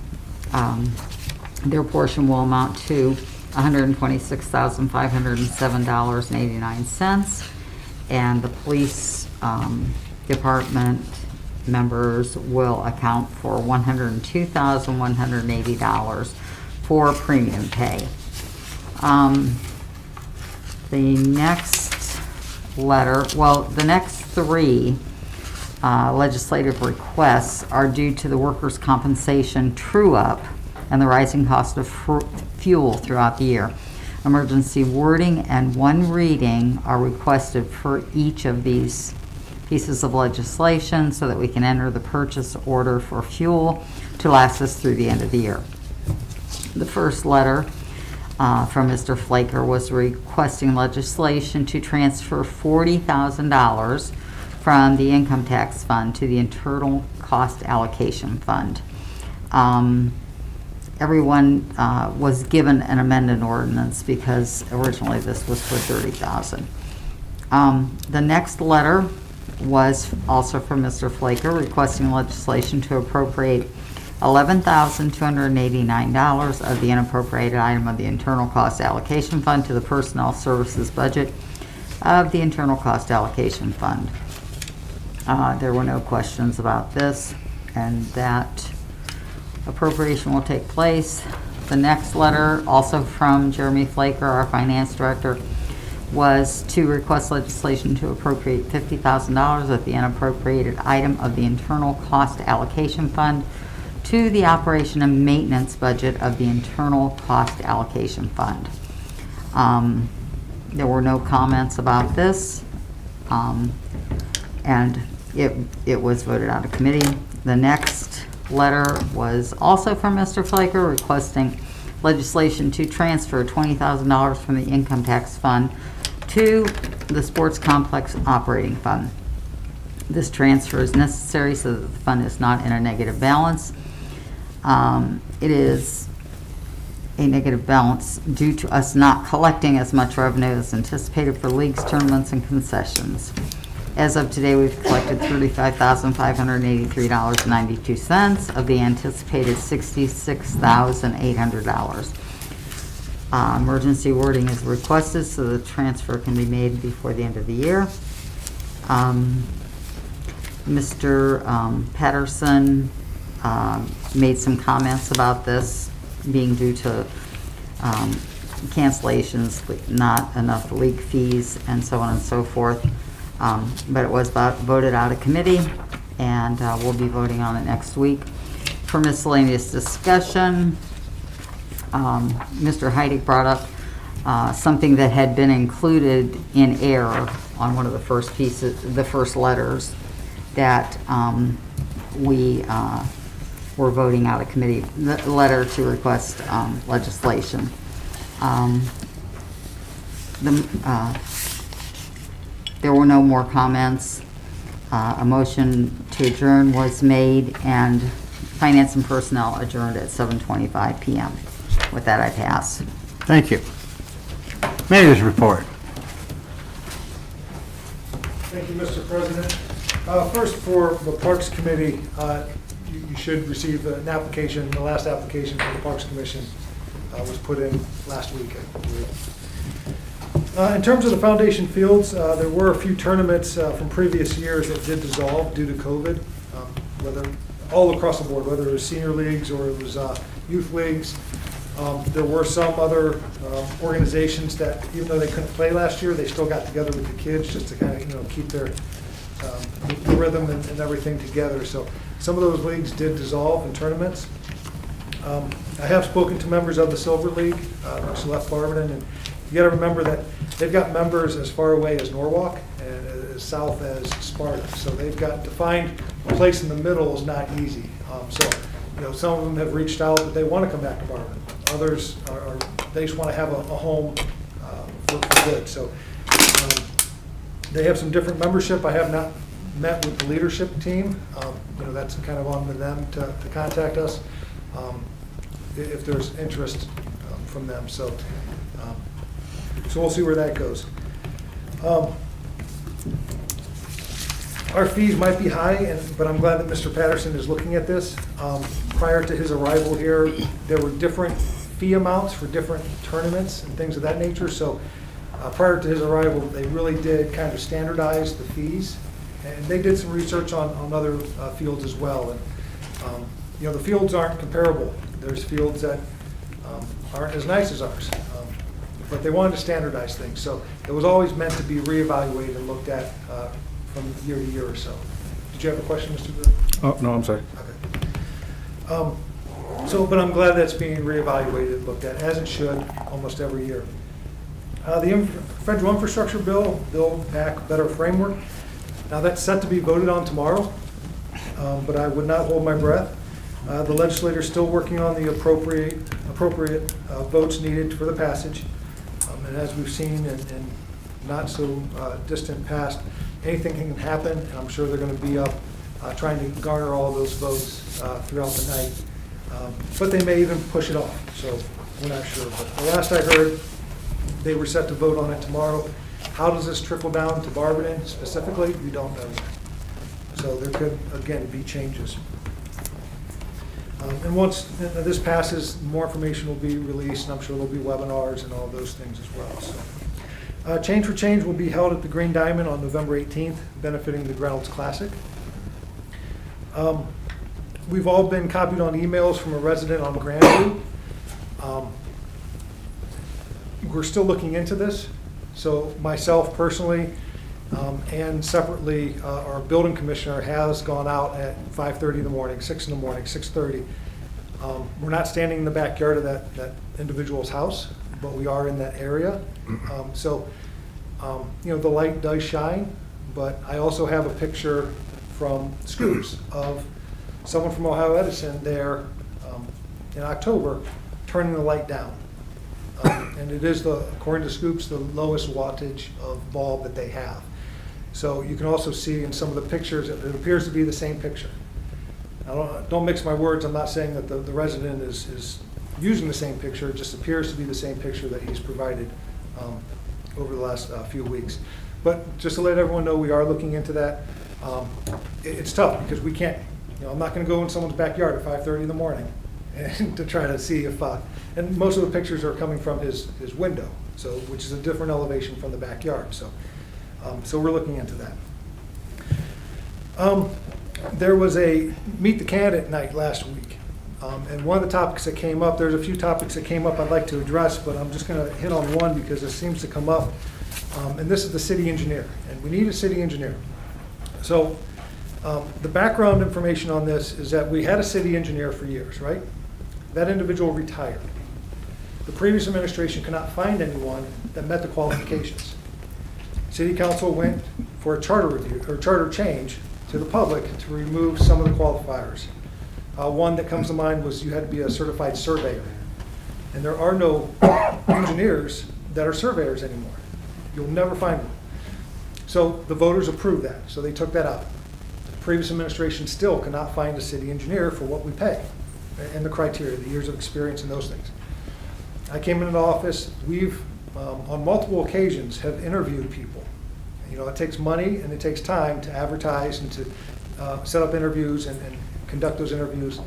their portion will amount to $126,507.89, and the police department members will account for $102,180 for premium pay. The next letter, well, the next 3 legislative requests are due to the workers' compensation true-up and the rising cost of fuel throughout the year. Emergency wording and one reading are requested for each of these pieces of legislation so that we can enter the purchase order for fuel to last us through the end of the year. The first letter from Mr. Flaker was requesting legislation to transfer $40,000 from the income tax fund to the internal cost allocation fund. Everyone was given an amended ordinance because originally this was for $30,000. The next letter was also from Mr. Flaker requesting legislation to appropriate $11,289 of the unappropriated item of the internal cost allocation fund to the personnel services budget of the internal cost allocation fund. There were no questions about this, and that appropriation will take place. The next letter, also from Jeremy Flaker, our finance director, was to request legislation to appropriate $50,000 of the unappropriated item of the internal cost allocation fund to the operation and maintenance budget of the internal cost allocation fund. There were no comments about this, and it was voted out of committee. The next letter was also from Mr. Flaker requesting legislation to transfer $20,000 from the income tax fund to the sports complex operating fund. This transfer is necessary so that the fund is not in a negative balance. It is a negative balance due to us not collecting as much revenue as anticipated for leagues, tournaments, and concessions. As of today, we've collected $35,583.92 of the anticipated $66,800. Emergency wording is requested so the transfer can be made before the end of the year. Mr. Patterson made some comments about this being due to cancellations, not enough league fees, and so on and so forth. But it was voted out of committee, and we'll be voting on it next week. For miscellaneous discussion, Mr. Heidig brought up something that had been included in error on one of the first pieces, the first letters that we were voting out of committee, the letter to request legislation. There were no more comments. A motion to adjourn was made, and Finance and Personnel adjourned at 7:25 p.m. With that, I pass. Thank you. Mayor's report. Thank you, Mr. President. First, for the Parks Committee, you should receive an application. The last application for the Parks Commission was put in last week, I believe. In terms of the foundation fields, there were a few tournaments from previous years that did dissolve due to COVID, whether all across the board, whether it was senior leagues or it was youth leagues. There were some other organizations that, even though they couldn't play last year, they still got together with the kids just to kind of keep their the rhythm and everything together. So some of those leagues did dissolve in tournaments. I have spoken to members of the Silver League, which left Barberton, and you got to remember that they've got members as far away as Norwalk and as south as Sparta. So they've got to find a place in the middle is not easy. So some of them have reached out that they want to come back to Barberton. Others they just want to have a home for good. So they have some different membership. I have not met with the leadership team. That's kind of on them to contact us if there's interest from them. So we'll see where that goes. Our fees might be high, but I'm glad that Mr. Patterson is looking at this. Prior to his arrival here, there were different fee amounts for different tournaments and things of that nature. So prior to his arrival, they really did kind of standardize the fees. And they did some research on other fields as well. And the fields aren't comparable. There's fields that aren't as nice as ours. But they wanted to standardize things. So it was always meant to be reevaluated and looked at from year to year or so, Did you have a question, Mr. Brewer? Oh, no, I'm sorry. But I'm glad that's being reevaluated, looked at, as it should, almost every year. The federal infrastructure bill, Build Back Better Framework, now that's set to be voted on tomorrow, but I would not hold my breath. The legislator's still working on the appropriate votes needed for the passage. And as we've seen in not so distant past, anything can happen, and I'm sure they're going to be up trying to garner all those votes throughout the night. But they may even push it off, so we're not sure. But the last I heard, they were set to vote on it tomorrow. How does this trickle down to Barberton specifically? We don't know yet. So there could, again, be changes. And once this passes, more information will be released, and I'm sure there'll be webinars and all those things as well. So, Change for Change will be held at the Green Diamond on November 18th, benefiting the Reynolds Classic. We've all been copied on emails from a resident on Grandview. We're still looking into this. So myself personally and separately, our building commissioner has gone out at 5:30 in the morning, 6 in the morning, 6:30. We're not standing in the backyard of that individual's house, but we are in that area. The light does shine, but I also have a picture from Scoops of someone from Ohio Edison there in October turning the light down. And it is, according to Scoops, the lowest wattage of bulb that they have. So you can also see in some of the pictures, it appears to be the same picture. Now, don't mix my words. I'm not saying that the resident is using the same picture. It just appears to be the same picture that he's provided over the last few weeks. But just to let everyone know, we are looking into that. It's tough because we can't, I'm not going to go in someone's backyard at 5:30 in the morning and to try to see if, and most of the pictures are coming from his window, so which is a different elevation from the backyard. So we're looking into that. There was a Meet the Candidate night last week, and one of the topics that came up, there's a few topics that came up I'd like to address, but I'm just going to hit on one because it seems to come up, and this is the city engineer, and we need a city engineer. So the background information on this is that we had a city engineer for years, right? That individual retired. The previous administration could not find anyone that met the qualifications. City council went for a charter review or charter change to the public to remove some of the qualifiers. One that comes to mind was you had to be a certified surveyor. And there are no engineers that are surveyors anymore. You'll never find them. So the voters approved that, so they took that out. The previous administration still cannot find a city engineer for what we pay and the criteria, the years of experience and those things. I came into office, we've on multiple occasions have interviewed people. It takes money and it takes time to advertise and to set up interviews and conduct those interviews.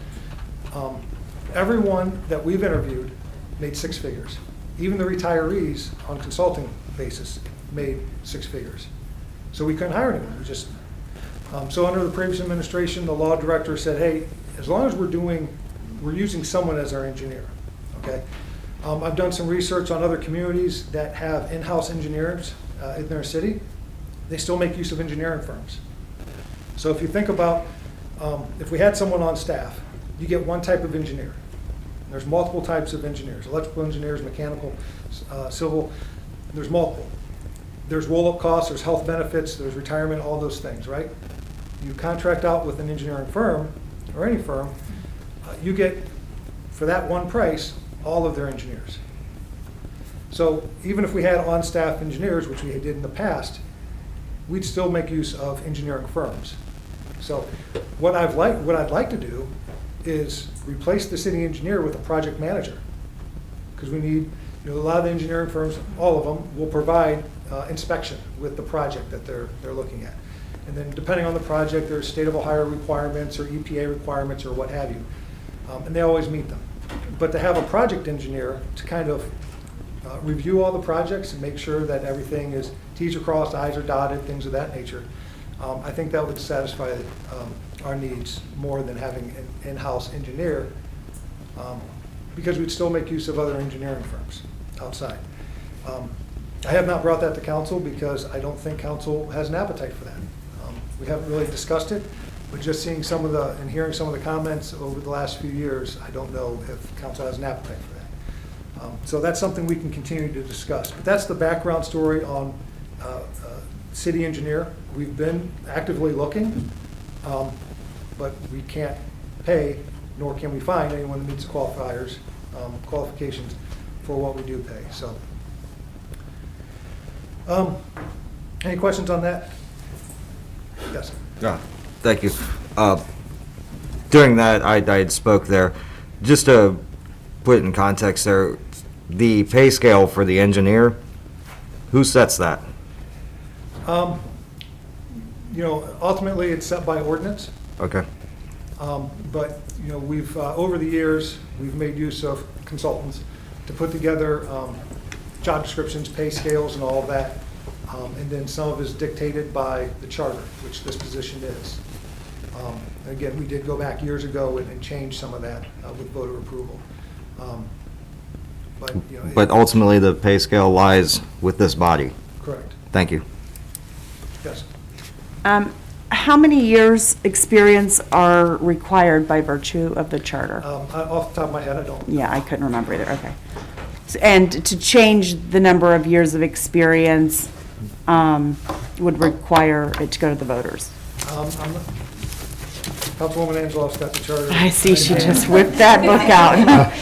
Everyone that we've interviewed made six figures. Even the retirees on consulting basis made six figures. So we couldn't hire anyone. So under the previous administration, the law director said, hey, as long as we're using someone as our engineer, okay? I've done some research on other communities that have in-house engineers in their city. They still make use of engineering firms. So if you think about, if we had someone on staff, you get one type of engineer. There's multiple types of engineers, electrical engineers, mechanical, civil, there's multiple. There's roll-up costs, there's health benefits, there's retirement, all those things, right? You contract out with an engineering firm, or any firm, you get, for that one price, all of their engineers. So even if we had on-staff engineers, which we did in the past, we'd still make use of engineering firms. So what I'd like to do is replace the city engineer with a project manager. Because we need, a lot of the engineering firms, all of them, will provide inspection with the project that they're looking at. And then depending on the project, there's state of Ohio requirements or EPA requirements or what have you. And they always meet them. But to have a project engineer to kind of review all the projects and make sure that everything is T's are crossed, I's are dotted, things of that nature, I think that would satisfy our needs more than having an in-house engineer, because we'd still make use of other engineering firms outside. I have not brought that to council because I don't think council has an appetite for that. We haven't really discussed it, but just seeing some of the, and hearing some of the comments over the last few years, I don't know if council has an appetite for that. So that's something we can continue to discuss. But that's the background story on city engineer. We've been actively looking, but we can't pay, nor can we find anyone that meets the qualifications for what we do pay. So, any questions on that? Yes. Yeah, thank you. During that, I had spoke there. Just to put it in context there, the pay scale for the engineer, who sets that? You know, ultimately, it's set by ordinance. Okay. But, you know, we've, over the years, we've made use of consultants to put together job descriptions, pay scales, and all of that. And then some of it is dictated by the charter, which this position is. Again, we did go back years ago and change some of that with voter approval. But, you know. But ultimately, the pay scale lies with this body. Correct. Thank you. Yes. How many years' experience are required by virtue of the charter? Off the top of my head, I don't. Yeah, I couldn't remember either, okay. And to change the number of years of experience would require it to go to the voters. Councilwoman Angeloff's got the charter. I see, she just whipped that book out.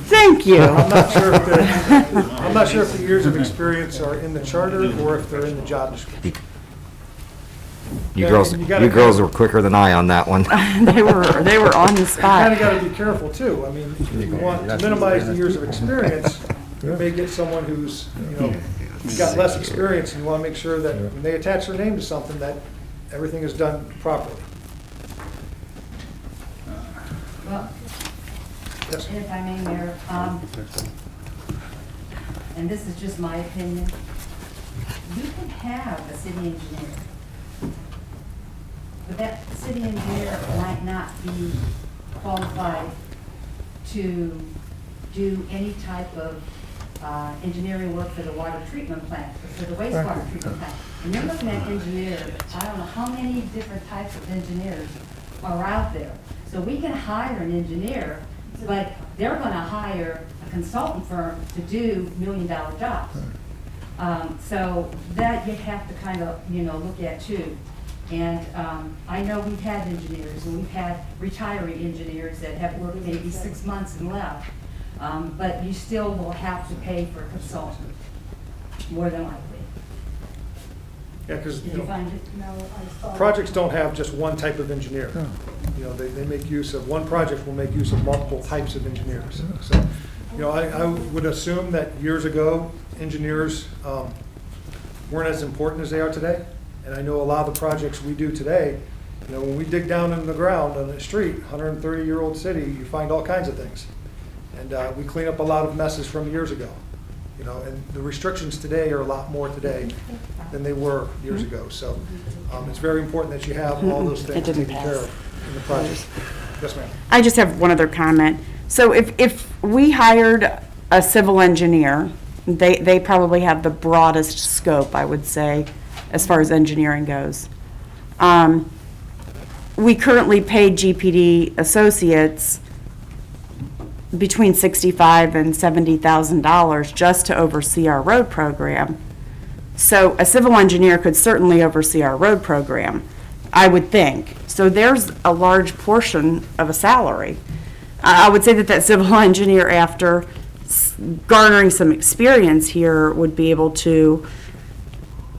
Thank you. I'm not sure if the years of experience are in the charter or if they're in the job description. You girls were quicker than I on that one. They were on the spot. Kind of got to be careful too. I mean, if you want to minimize the years of experience, you may get someone who's, you know, got less experience, and you want to make sure that when they attach their name to something, that everything is done properly. Well, Yes. if I may, Mayor, and this is just my opinion, you can have a city engineer, but that city engineer might not be qualified to do any type of engineering work for the water treatment plant, or for the wastewater treatment plant. And you're looking at engineers, I don't know how many different types of engineers are out there. So we can hire an engineer, but they're going to hire a consultant firm to do million-dollar jobs. So that you have to kind of, you know, look at too. And I know we've had engineers, and we've had retiring engineers that have worked maybe 6 months and left. But you still will have to pay for a consultant, more than likely. Yeah, because, Did you find it? No, I saw. projects don't have just one type of engineer. You know, they make use of, one project will make use of multiple types of engineers. So, you know, I would assume that years ago, engineers weren't as important as they are today. And I know a lot of the projects we do today, you know, when we dig down in the ground on the street, 130-year-old city, you find all kinds of things. And we clean up a lot of messes from years ago. You know, and the restrictions today are a lot more today than they were years ago. So it's very important that you have all those things taken care of in the project. Yes, ma'am. I just have one other comment. So if we hired a civil engineer, they probably have the broadest scope, I would say, as far as engineering goes. We currently pay GPD associates between $65,000 and $70,000 just to oversee our road program. So a civil engineer could certainly oversee our road program, I would think. So there's a large portion of a salary. I would say that civil engineer, after garnering some experience here, would be able to,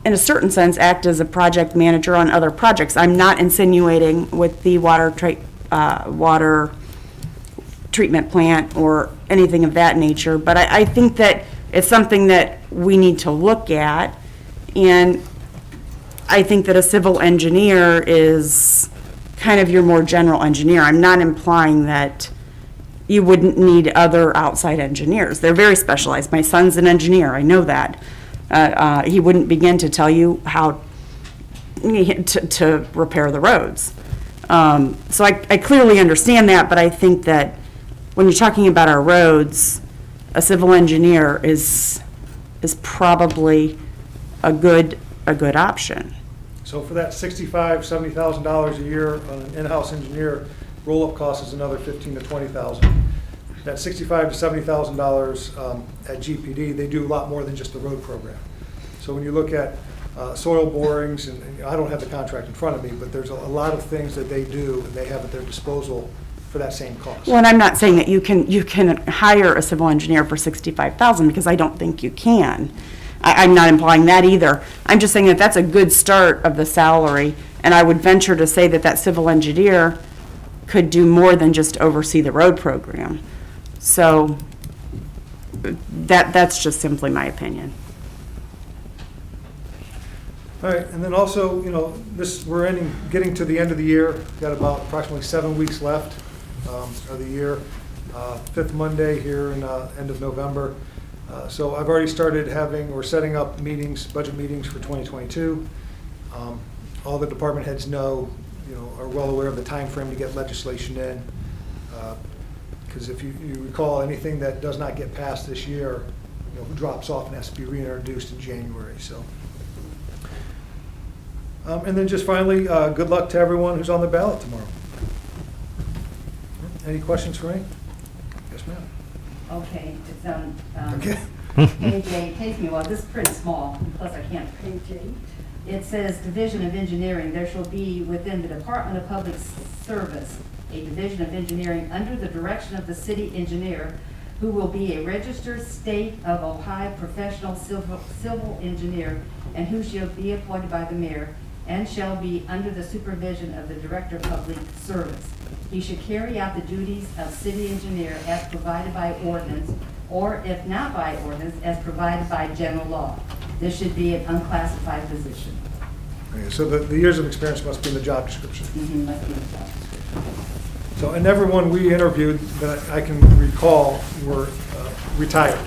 in a certain sense, act as a project manager on other projects. I'm not insinuating with the water treatment plant or anything of that nature, but I think that it's something that we need to look at, and I think that a civil engineer is kind of your more general engineer. I'm not implying that you wouldn't need other outside engineers. They're very specialized. My son's an engineer, I know that. He wouldn't begin to tell you how to repair the roads. So I clearly understand that, but I think that when you're talking about our roads, a civil engineer is probably a good option. So for that $65,000, $70,000 a year on an in-house engineer, roll-up cost is another $15,000 to $20,000. That $65,000 to $70,000 at GPD, they do a lot more than just the road program. So when you look at soil borings, and I don't have the contract in front of me, but there's a lot of things that they do and they have at their disposal for that same cost. Well, and I'm not saying that you can hire a civil engineer for $65,000, because I don't think you can. I'm not implying that either. I'm just saying that that's a good start of the salary, and I would venture to say that that civil engineer could do more than just oversee the road program. So that's just simply my opinion. All right, and then also, you know, we're getting to the end of the year. Got about approximately 7 weeks left of the year. Fifth Monday here in end of November. So I've already started setting up meetings, budget meetings for 2022. All the department heads know, are well aware of the time frame to get legislation in. Because if you recall, anything that does not get passed this year, drops off and has to be reintroduced in January. So. And then just finally, good luck to everyone who's on the ballot tomorrow. Any questions for me? Yes, ma'am. Okay, it's on, Okay. page 8, takes me a while, this is pretty small, plus I can't. Page 8. It says Division of Engineering, there shall be within the Department of Public Service, a Division of Engineering under the direction of the city engineer, who will be a registered state of Ohio professional civil engineer, and who shall be appointed by the mayor, and shall be under the supervision of the Director of Public Service. He should carry out the duties of city engineer as provided by ordinance, or if not by ordinance, as provided by general law. This should be an unclassified position. Okay, so the years of experience must be in the job description. Must be in the job description. So, and everyone we interviewed that I can recall were retired,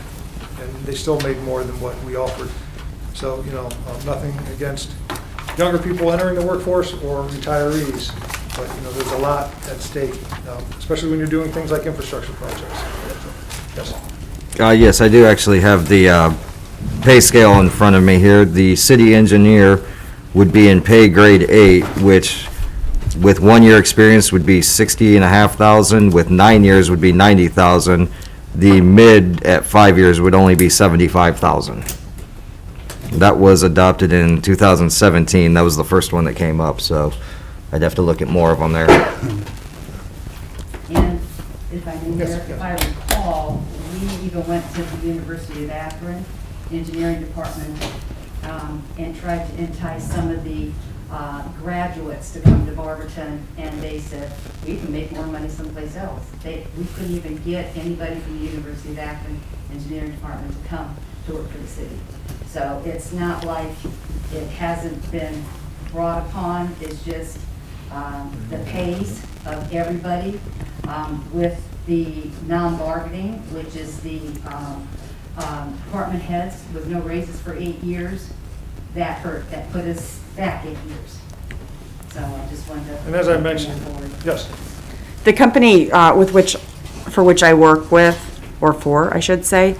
and they still made more than what we offered. So, nothing against younger people entering the workforce or retirees, but, there's a lot at stake, especially when you're doing things like infrastructure projects. Yes? Yes, I do actually have the pay scale in front of me here. The city engineer would be in pay grade 8, which with 1 year experience would be $60,500, with 9 years would be $90,000. The mid at 5 years would only be $75,000. That was adopted in 2017. That was the first one that came up, so I'd have to look at more of them there. And if I may, if I recall, we even went to the University of Akron Engineering Department and tried to entice some of the graduates to come to Barberton, and they said, we can make more money someplace else. We couldn't even get anybody from the University of Akron Engineering Department to come to work for the city. So it's not like it hasn't been brought upon, it's just the pace of everybody with the non-bargaining, which is the department heads with no raises for 8 years. That hurt, that put us back 8 years. So I just wanted to. And as I mentioned, yes. The company for which I work with, or for, I should say,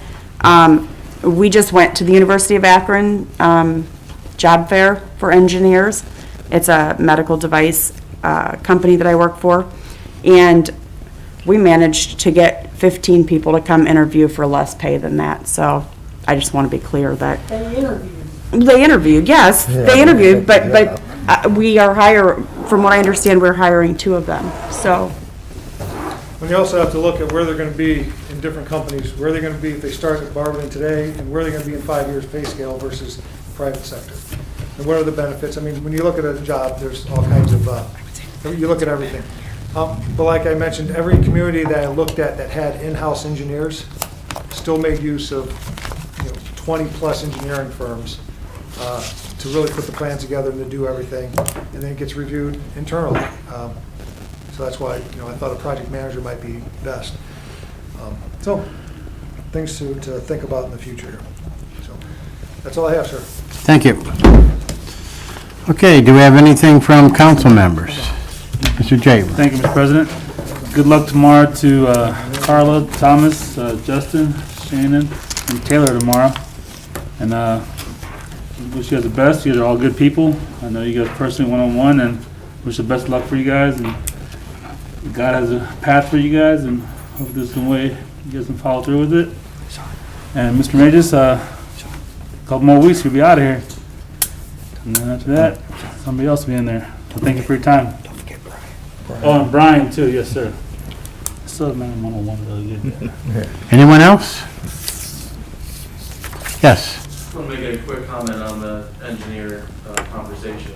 we just went to the University of Akron job fair for engineers. It's a medical device company that I work for, and we managed to get 15 people to come interview for less pay than that. So I just want to be clear that They interviewed. they interviewed. Yes, they interviewed, but we are from what I understand, we're hiring 2 of them. So. And you also have to look at where they're going to be in different companies, where they're going to be if they start at Barberton today, and where they're going to be in 5 years pay scale versus private sector. And what are the benefits? I mean, when you look at a job, there's all kinds of, you look at everything. But like I mentioned, every community that I looked at that had in-house engineers still made use of 20-plus engineering firms to really put the plans together and to do everything, and then it gets reviewed internally. So that's why, I thought a project manager might be best. So, things to think about in the future here. So, that's all I have, sir. Thank you. Okay, do we have anything from council members? Mr. Jaber. Thank you, Mr. President. Good luck tomorrow to Carla, Thomas, Justin, Shannon, and Taylor tomorrow. And wish you guys the best. You guys are all good people. I know you guys personally one-on-one, and wish the best of luck for you guys. And God has a path for you guys, and hope there's some way you guys can follow through with it. And Mr. Majors, a couple more weeks, we'll be out of here. And then after that, somebody else will be in there. So thank you for your time. Don't forget Brian. Oh, and Brian too, yes, sir. I still have man one-on-one really good. Anyone else? Yes. Just want to make a quick comment on the engineer conversation.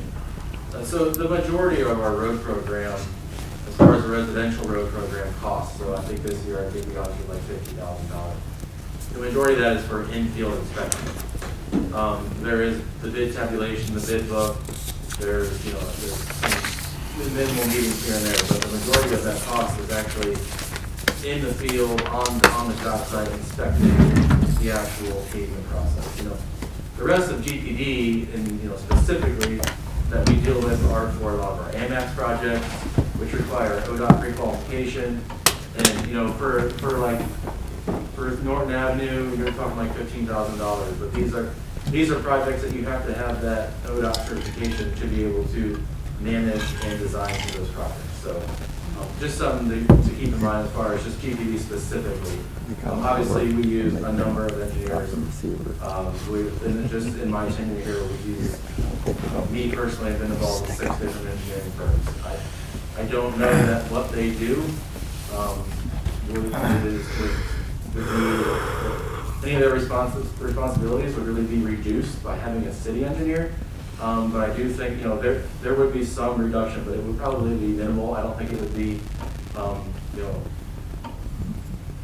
So the majority of our road program, as far as the residential road program costs, so I think this year, I think we got to like $50,000. The majority of that is for in-field inspection. There is the bid tabulation, the bid book, there's some minimal meetings here and there, but the majority of that cost is actually in the field, on the job site, inspecting the actual pavement process. The rest of GTD, and specifically that we deal with, are for a lot of our AMAX projects, which require ODOT pre-qualification, and for Norton Avenue, you're talking like $15,000, but these are projects that you have to have that ODOT certification to be able to manage and design for those projects. So just something to keep in mind as far as just GTD specifically. Obviously, we use a number of engineers. Just in my tenure here, we use, me personally, I've been involved with 6 different engineering firms. I don't know that what they do any of their responsibilities would really be reduced by having a city engineer. But I do think, there would be some reduction, but it would probably be minimal. I don't think it would be,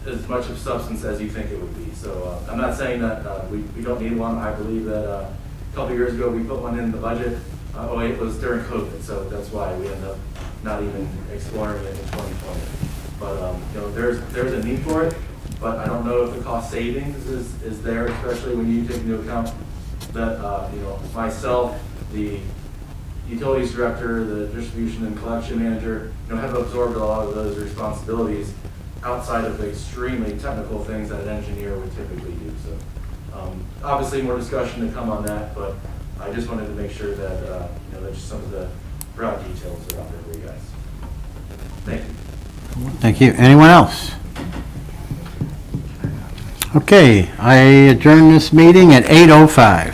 as much of substance as you think it would be. So I'm not saying that we don't need one. I believe that a couple years ago we put one in the budget. It was during COVID, so that's why we ended up not even exploring it in 2020. But there's a need for it. But I don't know if the cost savings is there, especially when you take into account that, myself, the utilities director, the distribution and collection manager, have absorbed a lot of those responsibilities outside of the extremely technical things that an engineer would typically do. So, obviously more discussion to come on that, but I just wanted to make sure that, that just some of the broad details are out there for you guys. Thank you. Thank you. Anyone else? Okay, I adjourn this meeting at 8:05.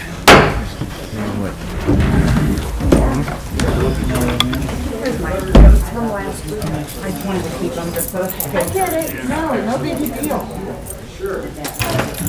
I get it. No big deal.